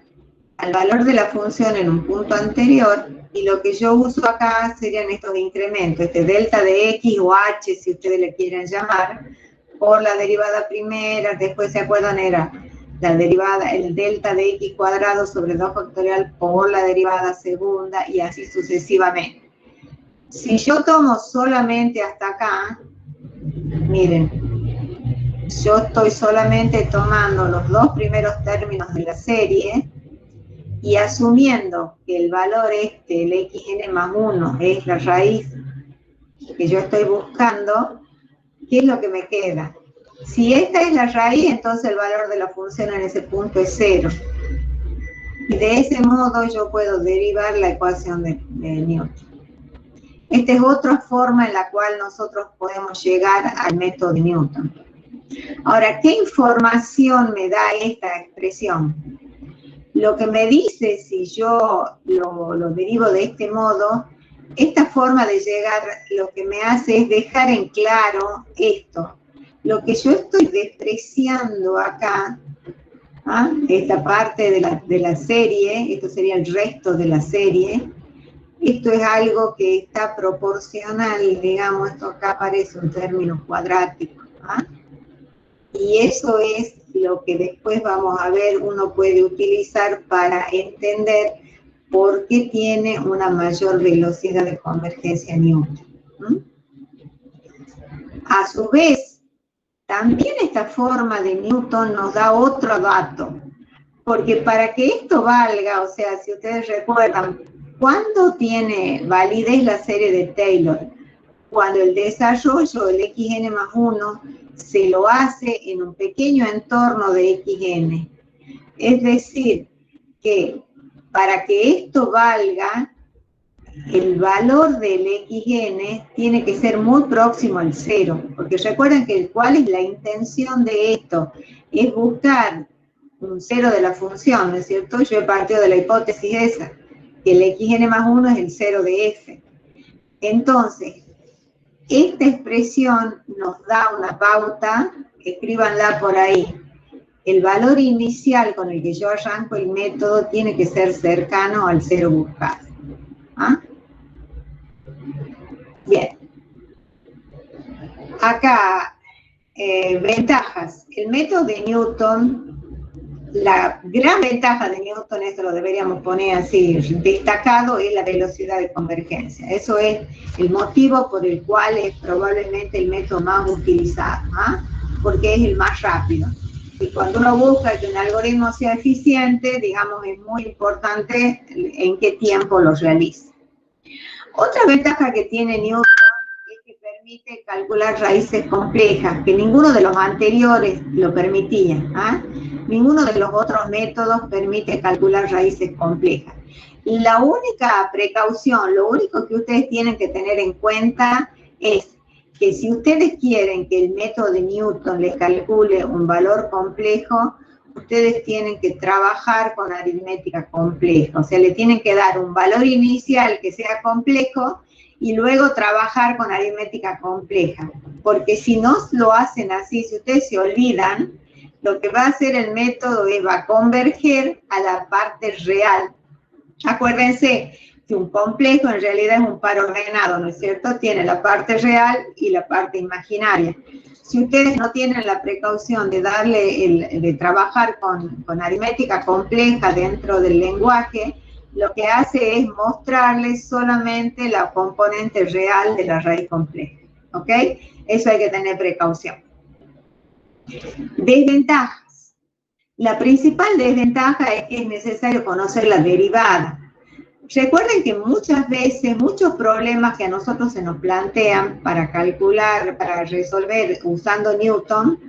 al valor de la función en un punto anterior, y lo que yo uso acá serían estos incrementos, delta de x o h, si ustedes le quieren llamar, por la derivada primera. Después, ¿se acuerdan? Era la derivada, el delta de x cuadrado sobre 2 factorial por la derivada segunda, y así sucesivamente. Si yo tomo solamente hasta acá, miren, yo estoy solamente tomando los 2 primeros términos de la serie y asumiendo que el valor el xn más 1, es la raíz que yo estoy buscando, ¿qué es lo que me queda? Si esta es la raíz, entonces el valor de la función en ese punto es 0. Y de ese modo yo puedo derivar la ecuación de Newton. Esta es otra forma en la cual nosotros podemos llegar al método de Newton. Ahora, ¿qué información me da esta expresión? Lo que me dice, si yo lo derivo de este modo, esta forma de llegar lo que me hace es dejar en claro esto. Lo que yo estoy despreciando acá, ¿ah? Esta parte de la serie, esto sería el resto de la serie. Esto es algo que está proporcional, digamos, esto acá aparece un término cuadrático, ¿ah? Y eso es lo que después vamos a ver, uno puede utilizar para entender por qué tiene una mayor velocidad de convergencia Newton. A su vez, también esta forma de Newton nos da otro dato, porque para que esto valga, o sea, si ustedes recuerdan, ¿cuándo tiene validez la serie de Taylor? Cuando el desarrollo del xn más 1 se lo hace en un pequeño entorno de xn. Es decir, que para que esto valga, el valor del xn tiene que ser muy próximo al 0, porque recuerden que cuál es la intención de esto, es buscar un 0 de la función, ¿no es cierto? Yo he partido de la hipótesis esa, que el xn más 1 es el 0 de f. Entonces, esta expresión nos da una pauta, escríbanla por ahí. El valor inicial con el que yo arranco el método tiene que ser cercano al 0 buscado. ¿Ah? Bien. Acá, ventajas. El método de Newton, la gran ventaja de Newton, esto lo deberíamos poner así, destacado, es la velocidad de convergencia. Eso es el motivo por el cual es probablemente el método más utilizado, ¿ah? Porque es el más rápido. Y cuando uno busca que un algoritmo sea eficiente, digamos, es muy importante en qué tiempo lo realiza. Otra ventaja que tiene Newton es que permite calcular raíces complejas, que ninguno de los anteriores lo permitía, ¿ah? Ninguno de los otros métodos permite calcular raíces complejas. La única precaución, lo único que ustedes tienen que tener en cuenta es que si ustedes quieren que el método de Newton les calcule un valor complejo, ustedes tienen que trabajar con aritmética compleja. O sea, le tienen que dar un valor inicial que sea complejo y luego trabajar con aritmética compleja. Porque si no lo hacen así, si ustedes se olvidan, lo que va a hacer el método es va a converger a la parte real. Acuérdense que un complejo en realidad es un par ordenado, ¿no es cierto? Tiene la parte real y la parte imaginaria. Si ustedes no tienen la precaución de de trabajar con aritmética compleja dentro del lenguaje, lo que hace es mostrarles solamente la componente real de la raíz compleja, ¿ok? Eso hay que tener precaución. Desventajas. La principal desventaja es que es necesario conocer la derivada. Recuerden que muchas veces, muchos problemas que a nosotros se nos plantean para calcular, para resolver usando Newton,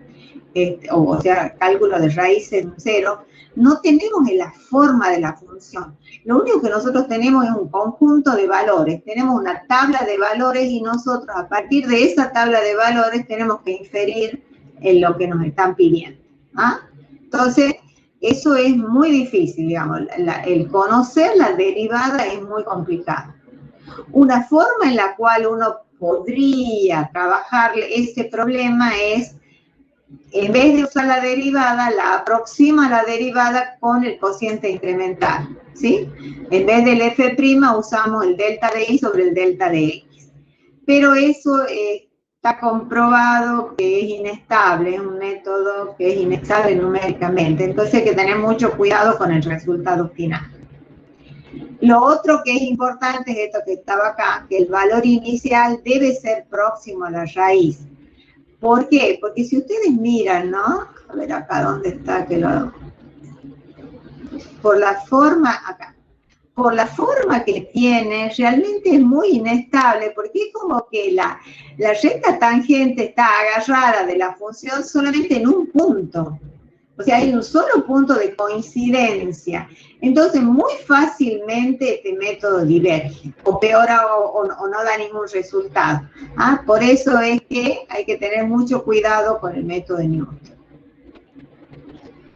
o sea, cálculo de raíces de un cero, no tenemos la forma de la función. Lo único que nosotros tenemos es un conjunto de valores. Tenemos una tabla de valores y nosotros a partir de esa tabla de valores tenemos que inferir en lo que nos están pidiendo. ¿Ah? Entonces, eso es muy difícil, digamos. El conocer la derivada es muy complicado. Una forma en la cual uno podría trabajar ese problema es, en vez de usar la derivada, la aproxima a la derivada con el cociente incremental, ¿sí? En vez del f' usamos el delta de y sobre el delta de x. Pero eso está comprobado que es inestable, es un método que es inestable numéricamente. Entonces hay que tener mucho cuidado con el resultado final. Lo otro que es importante es esto que estaba acá, que el valor inicial debe ser próximo a la raíz. ¿Por qué? Porque si ustedes miran, ¿no? A ver acá dónde está que lo... Por la forma, acá. Por la forma que tiene, realmente es muy inestable, porque es como que la recta tangente está agarrada de la función solamente en un punto. O sea, hay un solo punto de coincidencia. Entonces, muy fácilmente este método diverge, o peora o no da ningún resultado. ¿Ah? Por eso es que hay que tener mucho cuidado con el método de Newton.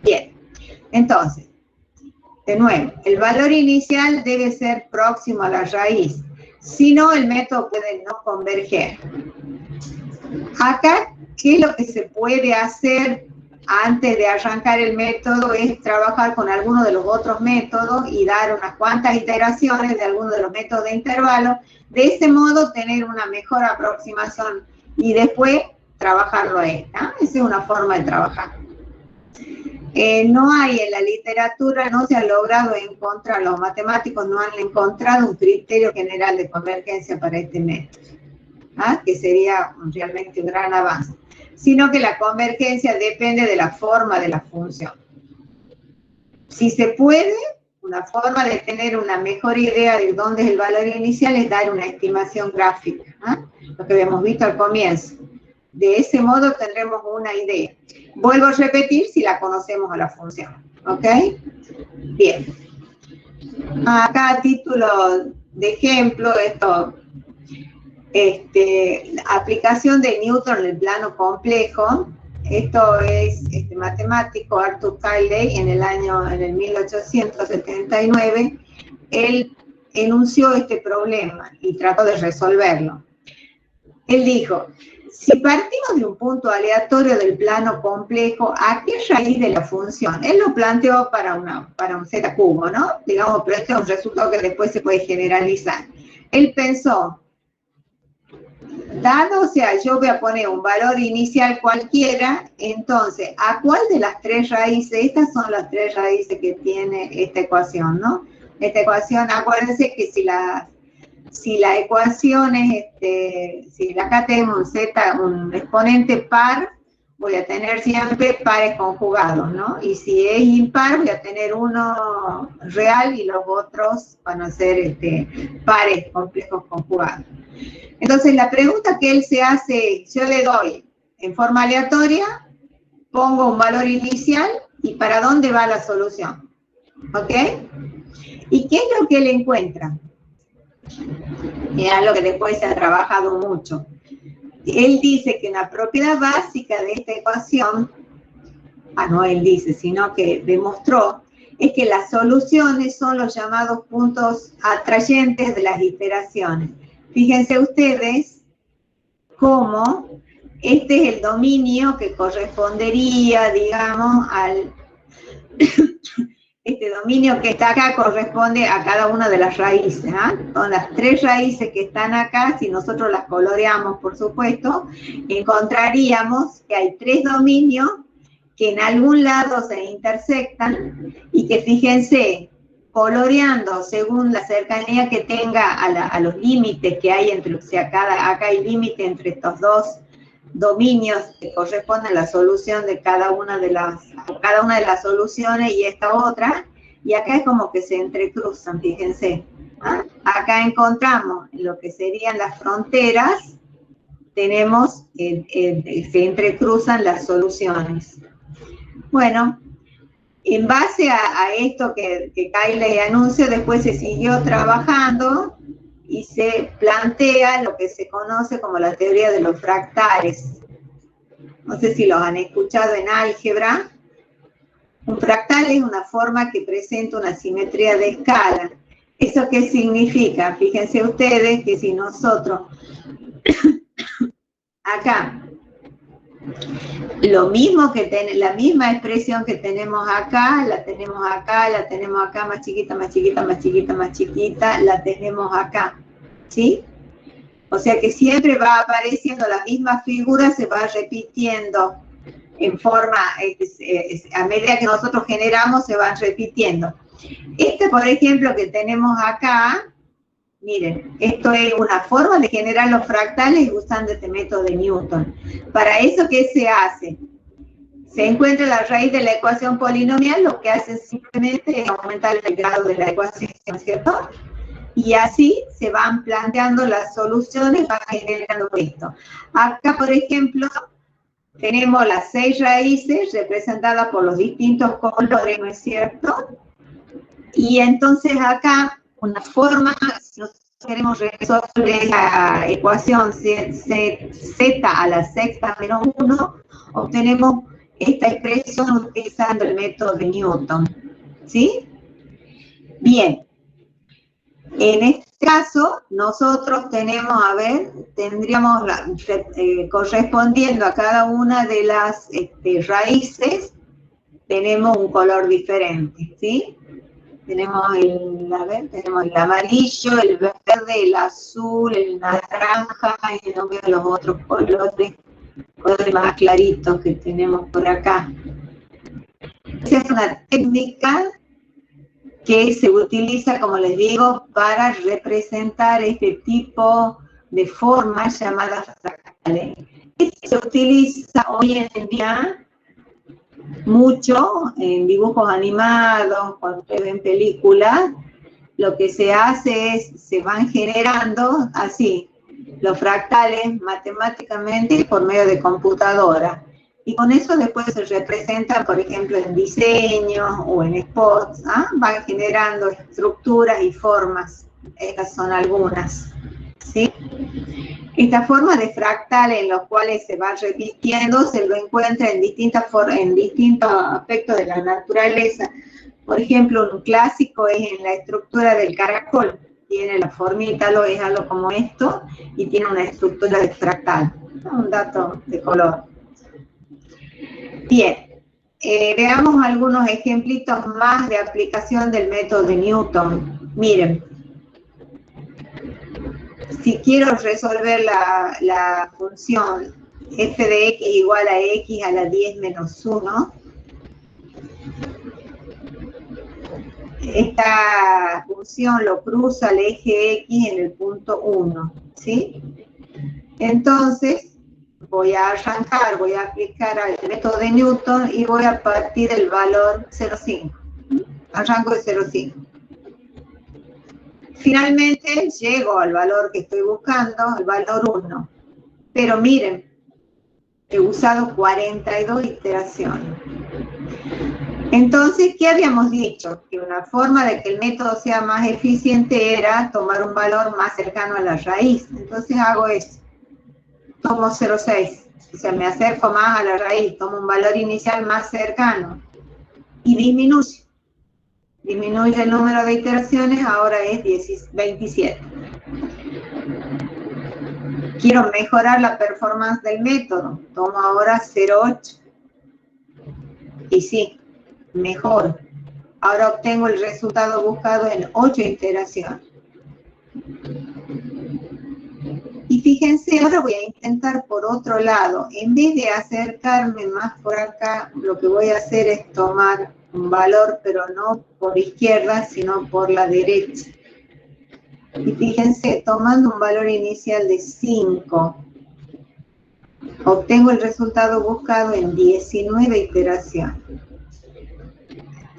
Bien, entonces, de nuevo, el valor inicial debe ser próximo a la raíz. Si no, el método puede no converger. Acá, ¿qué es lo que se puede hacer antes de arrancar el método? Es trabajar con alguno de los otros métodos y dar unas cuantas iteraciones de alguno de los métodos de intervalo. De ese modo, tener una mejor aproximación y después trabajarlo a esta. Esa es una forma de trabajar. No hay en la literatura, no se ha logrado encontrar, los matemáticos no han encontrado un criterio general de convergencia para este método, ¿ah? Que sería realmente un gran avance, sino que la convergencia depende de la forma de la función. Si se puede, una forma de tener una mejor idea de dónde es el valor inicial es dar una estimación gráfica, ¿ah? Lo que habíamos visto al comienzo. De ese modo tendremos una idea. Vuelvo a repetir si la conocemos a la función. ¿Ok? Bien. Acá a título de ejemplo, aplicación de Newton en el plano complejo. Esto es matemático Arthur Cayley en el 1879. Él enunció este problema y trató de resolverlo. Él dijo: si partimos de un punto aleatorio del plano complejo, ¿a qué raíz de la función? Él lo planteó para un z cubo, ¿no? Digamos, pero este es un resultado que después se puede generalizar. Él pensó, dado, o sea, yo voy a poner un valor inicial cualquiera, entonces, ¿a cuál de las tres raíces? Estas son las tres raíces que tiene esta ecuación, ¿no? Esta ecuación, acuérdense que si la ecuación es, si acá tengo un exponente par, voy a tener siempre pares conjugados, ¿no? Y si es impar, voy a tener uno real y los otros van a ser pares complejos conjugados. Entonces, la pregunta que él se hace, yo le doy en forma aleatoria, pongo un valor inicial y ¿para dónde va la solución? ¿Ok? ¿Y qué es lo que él encuentra? Y es algo que después se ha trabajado mucho. Él dice que una propiedad básica de esta ecuación no él dice, sino que demostró, es que las soluciones son los llamados puntos atrayentes de las iteraciones. Fíjense ustedes cómo este es el dominio que correspondería, digamos, al... Este dominio que está acá corresponde a cada una de las raíces. Son las 3 raíces que están acá. Si nosotros las coloreamos, por supuesto, encontraríamos que hay 3 dominios que en algún lado se intersectan y que, fíjense, coloreando según la cercanía que tenga a los límites que hay entre, o sea, acá hay límite entre estos 2 dominios que corresponden a la solución de cada una de las soluciones y esta otra, y acá es como que se entrecruzan, fíjense. Acá encontramos lo que serían las fronteras, tenemos, se entrecruzan las soluciones. Bueno, en base a esto que Kyle les anunció, después se siguió trabajando y se plantea lo que se conoce como la teoría de los fractales. No sé si los han escuchado en álgebra. Un fractal es una forma que presenta una simetría de escala. ¿Eso qué significa? Fíjense ustedes que si nosotros acá, lo mismo que la misma expresión que tenemos acá, la tenemos acá, más chiquita, más chiquita, más chiquita, más chiquita, la tenemos acá, ¿sí? O sea que siempre va apareciendo la misma figura, se va repitiendo en forma, a medida que nosotros generamos, se van repitiendo. Por ejemplo, que tenemos acá, miren, esto es una forma de generar los fractales usando este método de Newton. Para eso, ¿qué se hace? Se encuentra la raíz de la ecuación polinomial, lo que hace simplemente es aumentar el grado de la ecuación, ¿cierto? Y así se van planteando las soluciones, van generando esto. Acá, por ejemplo, tenemos las 6 raíces representadas por los distintos colores, ¿no es cierto? Y entonces acá, una forma, si nosotros queremos resolver la ecuación z a la sexta menos 1, obtenemos esta expresión utilizando el método de Newton, ¿sí? Bien, en este caso, nosotros tenemos, tendríamos correspondiendo a cada una de las raíces, tenemos un color diferente, ¿sí? Tenemos tenemos el amarillo, el verde, el azul, el naranja, y no veo los otros colores más claritos que tenemos por acá. Esa es una técnica que se utiliza, como les digo, para representar este tipo de formas llamadas fractales. Se utiliza hoy en día mucho en dibujos animados, cuando ustedes ven películas, lo que se hace es, se van generando así, los fractales matemáticamente por medio de computadora. Y con eso después se representa, por ejemplo, en diseños o en spots, van generando estructuras y formas. Estas son algunas, ¿sí? Esta forma de fractal en los cuales se va repitiendo se lo encuentra en distintos aspectos de la naturaleza. Por ejemplo, un clásico es en la estructura del caracol. Tiene la formita, es algo como esto, y tiene una estructura de fractal. Un dato de color. Bien, veamos algunos ejemplitos más de aplicación del método de Newton. Miren, si quiero resolver la función f de x igual a x a la 10 menos 1, esta función lo cruza el eje x en el punto 1, ¿sí? Entonces, voy a arrancar, voy a aplicar el método de Newton y voy a partir del valor 0,5. Arranco de 0,5. Finalmente llego al valor que estoy buscando, el valor 1. Pero miren, he usado 42 iteraciones. Entonces, ¿qué habíamos dicho? Que una forma de que el método sea más eficiente era tomar un valor más cercano a la raíz. Entonces hago eso. Tomo 0,6. O sea, me acerco más a la raíz, tomo un valor inicial más cercano y disminuye. Disminuye el número de iteraciones, ahora es 27. Quiero mejorar la performance del método, tomo ahora 0,8. Y sí, mejor. Ahora obtengo el resultado buscado en 8 iteraciones. Y fíjense, ahora voy a intentar por otro lado. En vez de acercarme más por acá, lo que voy a hacer es tomar un valor, pero no por izquierda, sino por la derecha. Y fíjense, tomando un valor inicial de 5, obtengo el resultado buscado en 19 iteraciones.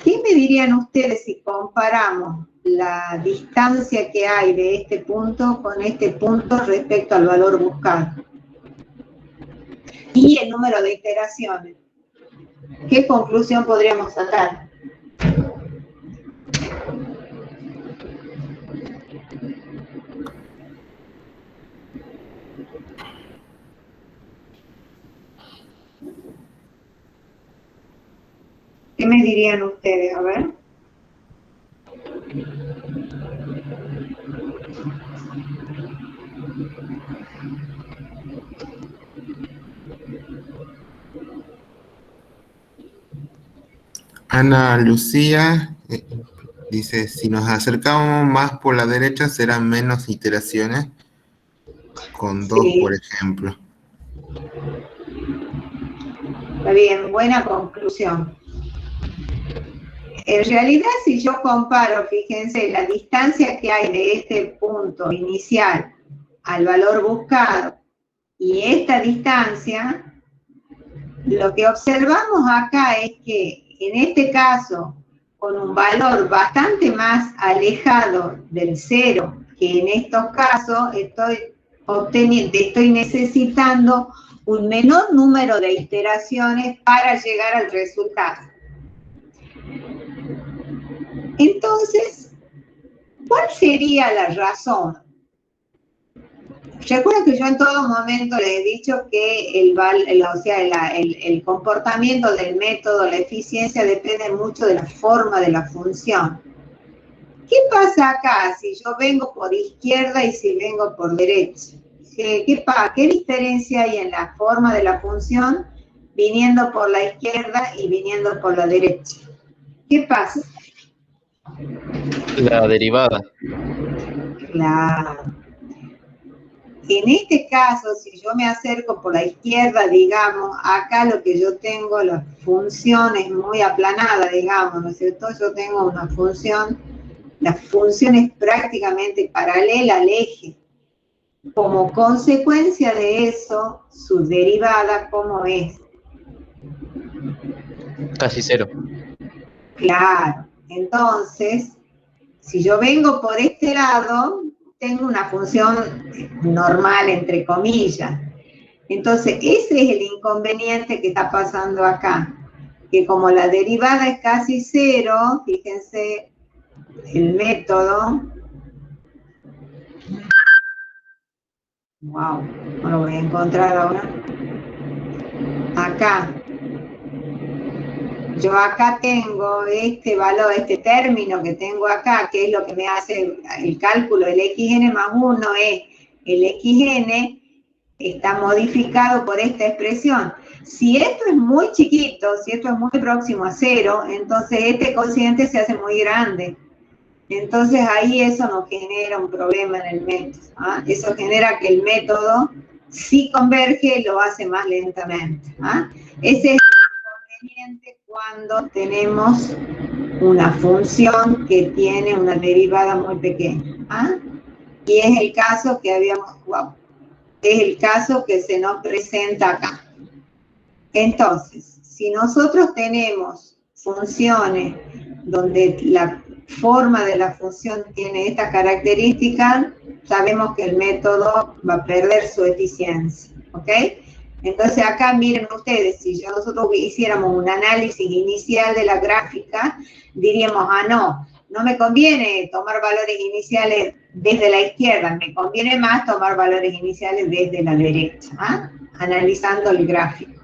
¿Qué me dirían ustedes si comparamos la distancia que hay de este punto con este punto respecto al valor buscado? Y el número de iteraciones. ¿Qué conclusión podríamos sacar? ¿Qué me dirían ustedes? A ver. Ana Lucía dice, si nos acercamos más por la derecha serán menos iteraciones, con 2, Sí. por ejemplo. Está bien, buena conclusión. En realidad, si yo comparo, fíjense, la distancia que hay de este punto inicial al valor buscado y esta distancia, lo que observamos acá es que en este caso, con un valor bastante más alejado del 0, que en estos casos estoy necesitando un menor número de iteraciones para llegar al resultado. Entonces, ¿cuál sería la razón? Recuerden que yo en todo momento les he dicho que el comportamiento del método, la eficiencia, depende mucho de la forma de la función. ¿Qué pasa acá si yo vengo por izquierda y si vengo por derecha? ¿Qué diferencia hay en la forma de la función viniendo por la izquierda y viniendo por la derecha? ¿Qué pasa? La derivada. Claro. En este caso, si yo me acerco por la izquierda, digamos, acá lo que yo tengo, la función es muy aplanada, digamos, ¿no es cierto? Yo tengo una función, la función es prácticamente paralela al eje. Como consecuencia de eso, su derivada, ¿cómo es? Casi 0. Claro. Entonces, si yo vengo por este lado, tengo una función normal, entre comillas. Entonces, ese es el inconveniente que está pasando acá. Que como la derivada es casi 0, fíjense, el método... Wow, no lo voy a encontrar ahora. Acá. Yo acá tengo este valor, este término que tengo acá, que es lo que me hace el cálculo del xn más 1, es el xn está modificado por esta expresión. Si esto es muy chiquito, si esto es muy próximo a 0, entonces este cociente se hace muy grande. Entonces ahí eso nos genera un problema en el método. ¿Ah? Eso genera que el método, si converge, lo hace más lentamente. ¿Ah? Ese es el inconveniente cuando tenemos una función que tiene una derivada muy pequeña. ¿Ah? Y es el caso que habíamos jugado. Es el caso que se nos presenta acá. Entonces, si nosotros tenemos funciones donde la forma de la función tiene esta característica, sabemos que el método va a perder su eficiencia, ¿ok? Entonces acá miren ustedes, si nosotros hiciéramos un análisis inicial de la gráfica, diríamos, no me conviene tomar valores iniciales desde la izquierda me conviene más tomar valores iniciales desde la derecha, ¿ah? Analizando el gráfico.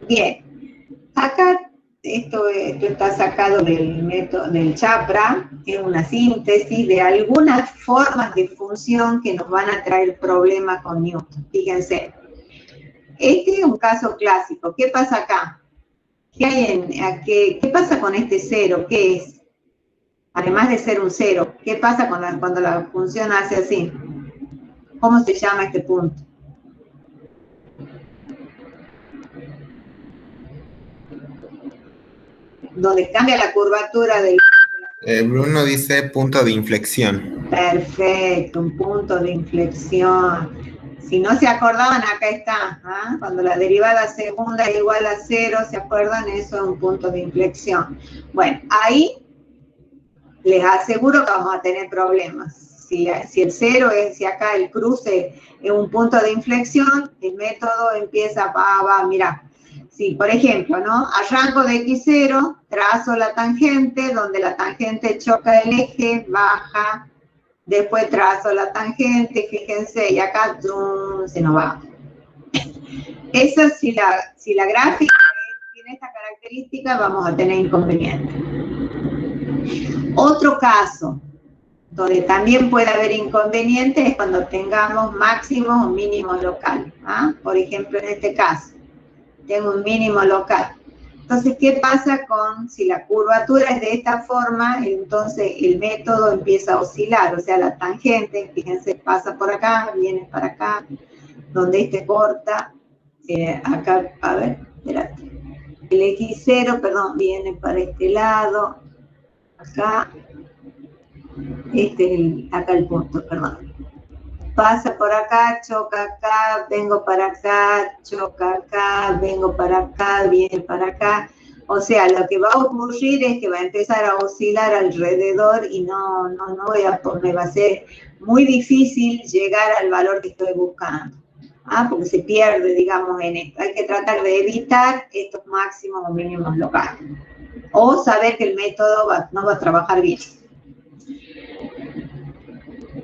Bien, acá esto está sacado del método del Chapra, es una síntesis de algunas formas de función que nos van a traer problemas con Newton. Fíjense, este es un caso clásico. ¿Qué pasa acá? ¿Qué pasa con este cero? ¿Qué es? Además de ser un cero, ¿qué pasa cuando la función hace así? ¿Cómo se llama este punto? Donde cambia la curvatura del... Bruno dice punto de inflexión. Perfecto, un punto de inflexión. Si no se acordaban, acá está. ¿Ah? Cuando la derivada segunda es igual a 0, ¿se acuerdan? Eso es un punto de inflexión. Bueno, ahí les aseguro que vamos a tener problemas. Si el 0 es, si acá el cruce es un punto de inflexión, el método empieza, mirá. Si, por ejemplo, ¿no? Arranco de x0, trazo la tangente, donde la tangente choca el eje, baja, después trazo la tangente, fíjense, y acá se nos va. Eso, si la gráfica tiene esta característica, vamos a tener inconvenientes. Otro caso, donde también puede haber inconvenientes, es cuando tengamos máximos o mínimos locales. ¿Ah? Por ejemplo, en este caso, tengo un mínimo local. Entonces, ¿qué pasa si la curvatura es de esta forma? Entonces, el método empieza a oscilar, o sea, la tangente, fíjense, pasa por acá, viene para acá, donde este corta, acá, a ver, espérate, el x0, perdón, viene para este lado, acá, acá el punto, perdón. Pasa por acá, choca acá, vengo para acá, choca acá, vengo para acá, viene para acá. O sea, lo que va a ocurrir es que va a empezar a oscilar alrededor y me va a ser muy difícil llegar al valor que estoy buscando. Porque se pierde, digamos, en esto. Hay que tratar de evitar estos máximos o mínimos locales. O saber que el método no va a trabajar bien.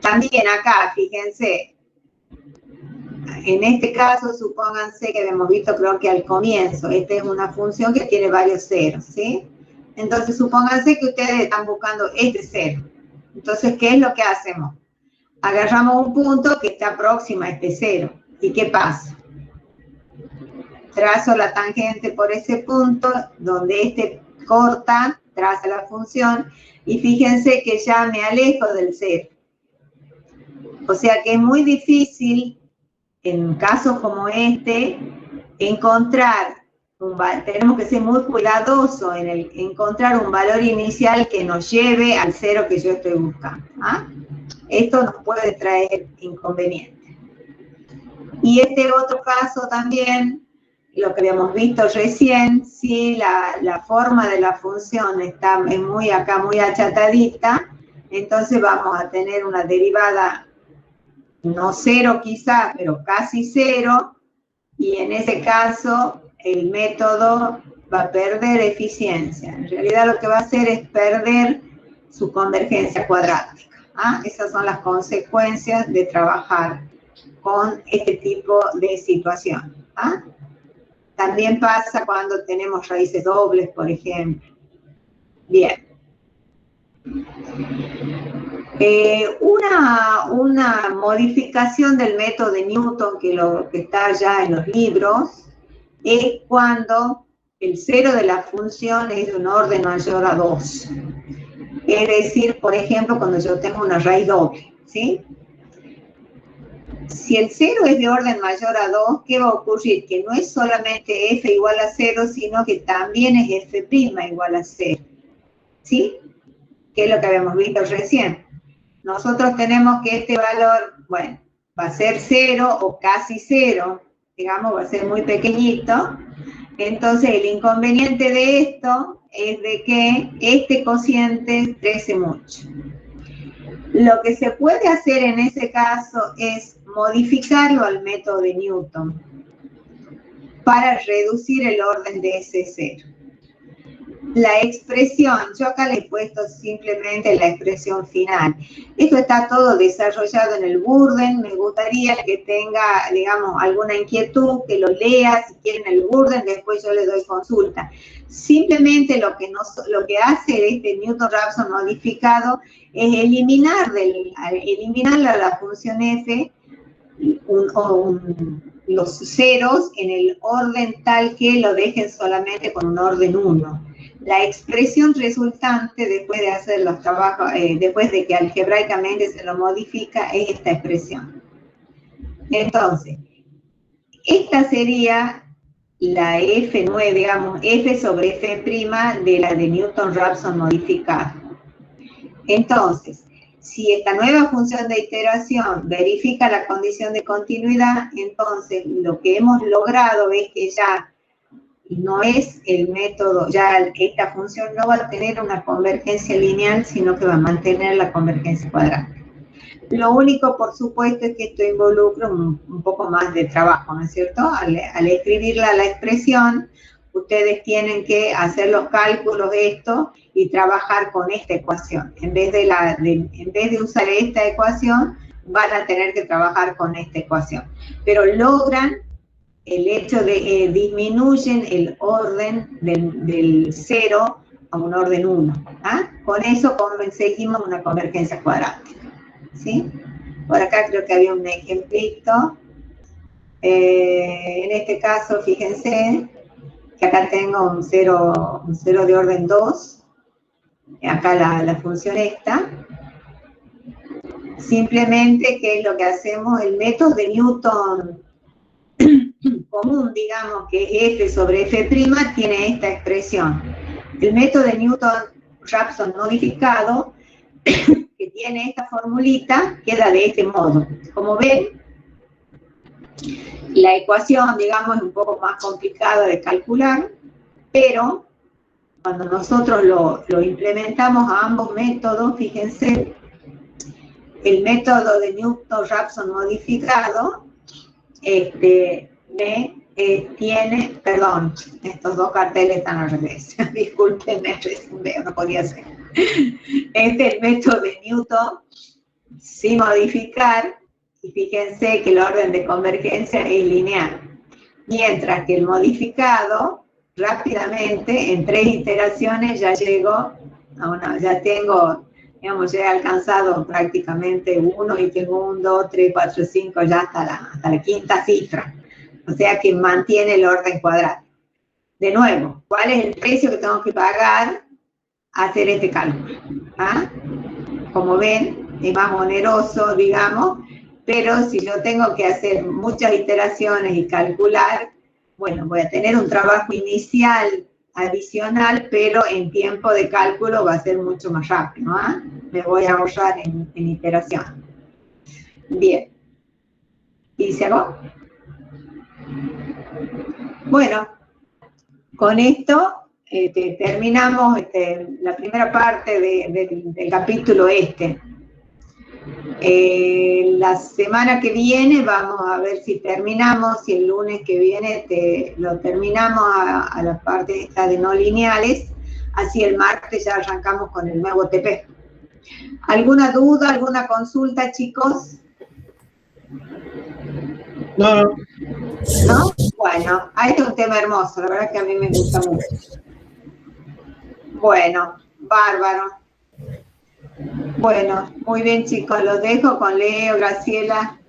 También acá, fíjense, en este caso, supónganse que hemos visto, creo que al comienzo, esta es una función que tiene varios ceros, ¿sí? Entonces, supónganse que ustedes están buscando este cero. Entonces, ¿qué es lo que hacemos? Agarramos un punto que está próximo a este cero. ¿Y qué pasa? Trazo la tangente por ese punto, donde este corta, traza la función, y fíjense que ya me alejo del cero. O sea que es muy difícil, en casos como este, encontrar, tenemos que ser muy cuidadosos en encontrar un valor inicial que nos lleve al cero que yo estoy buscando. ¿Ah? Esto nos puede traer inconvenientes. Y este otro caso también, lo que habíamos visto recién, si la forma de la función está muy achatadita, entonces vamos a tener una derivada no cero quizá, pero casi cero, y en ese caso el método va a perder eficiencia. En realidad lo que va a hacer es perder su convergencia cuadrática. ¿Ah? Esas son las consecuencias de trabajar con este tipo de situación. ¿Ah? También pasa cuando tenemos raíces dobles, por ejemplo. Bien. Una modificación del método de Newton, que está ya en los libros, es cuando el cero de la función es de un orden mayor a 2. Es decir, por ejemplo, cuando yo tengo una raíz doble, ¿sí? Si el cero es de orden mayor a 2, ¿qué va a ocurrir? Que no es solamente f igual a 0, sino que también es f' igual a 0. ¿Sí? Que es lo que habíamos visto recién. Nosotros tenemos que este valor, bueno, va a ser 0 o casi 0, digamos, va a ser muy pequeñito. Entonces, el inconveniente de esto es de que este cociente crece mucho. Lo que se puede hacer en ese caso es modificarlo al método de Newton para reducir el orden de ese cero. La expresión, yo acá le he puesto simplemente la expresión final. Esto está todo desarrollado en el Burden. Me gustaría que tenga, digamos, alguna inquietud, que lo lea, si quieren el Burden, después yo le doy consulta. Simplemente lo que hace este Newton-Raphson modificado es eliminar la función f los ceros en el orden tal que lo dejen solamente con un orden 1. La expresión resultante, después de hacer los trabajos, después de que algebraicamente se lo modifica, es esta expresión. Entonces, esta sería la F9, digamos, F sobre F' de la de Newton-Raphson modificada. Entonces, si esta nueva función de iteración verifica la condición de continuidad, entonces lo que hemos logrado es que ya no es el método, ya esta función no va a tener una convergencia lineal, sino que va a mantener la convergencia cuadrática. Lo único, por supuesto, es que esto involucra un poco más de trabajo, ¿no es cierto? Al escribirla la expresión, ustedes tienen que hacer los cálculos esto y trabajar con esta ecuación. En vez de usar esta ecuación, van a tener que trabajar con esta ecuación. Pero logran el hecho de disminuyen el orden del 0 a un orden 1. ¿Ah? Con eso conseguimos una convergencia cuadrática. ¿Sí? Por acá creo que había un ejemplito. En este caso, fíjense que acá tengo un 0 de orden 2. Acá la función esta. Simplemente, ¿qué es lo que hacemos? El método de Newton común, digamos, que es f sobre f', tiene esta expresión. El método de Newton-Raphson modificado, que tiene esta formulita, queda de este modo. Como ven, la ecuación, digamos, es un poco más complicada de calcular, pero cuando nosotros lo implementamos a ambos métodos, fíjense, el método de Newton-Raphson modificado, tiene, perdón, estos dos carteles están al revés, discúlpenme, no podía ser. Este es el método de Newton sin modificar, y fíjense que el orden de convergencia es lineal, mientras que el modificado, rápidamente, en 3 iteraciones ya llego a una, ya tengo, digamos, ya he alcanzado prácticamente 1 y tengo 1, 2, 3, 4, 5, ya hasta la quinta cifra. O sea que mantiene el orden cuadrático. De nuevo, ¿cuál es el precio que tengo que pagar a hacer este cálculo? ¿Ah? Como ven, es más oneroso, digamos, pero si yo tengo que hacer muchas iteraciones y calcular, bueno, voy a tener un trabajo inicial adicional, pero en tiempo de cálculo va a ser mucho más rápido, ¿ah? Me voy a ahorrar en iteración. Bien. ¿Y se acabó? Bueno, con esto terminamos la primera parte del capítulo la semana que viene vamos a ver si terminamos, si el lunes que viene lo terminamos a la parte esta de no lineales, así el martes ya arrancamos con el nuevo TP. ¿Alguna duda, alguna consulta, chicos? No. ¿No? Bueno, este es un tema hermoso, la verdad que a mí me gusta mucho. Bueno, bárbaro. Bueno, muy bien, chicos, los dejo con Leo, Graciela.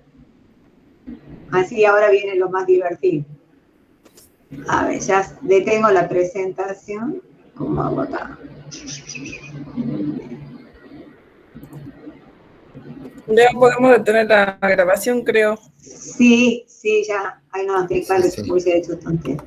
Así ahora viene lo más divertido. A ver, ya detengo la presentación. ¿Cómo hago acá? Ya podemos detener la grabación, creo. Sí, ya. Ay, no, te claro, se hubiese hecho tontería.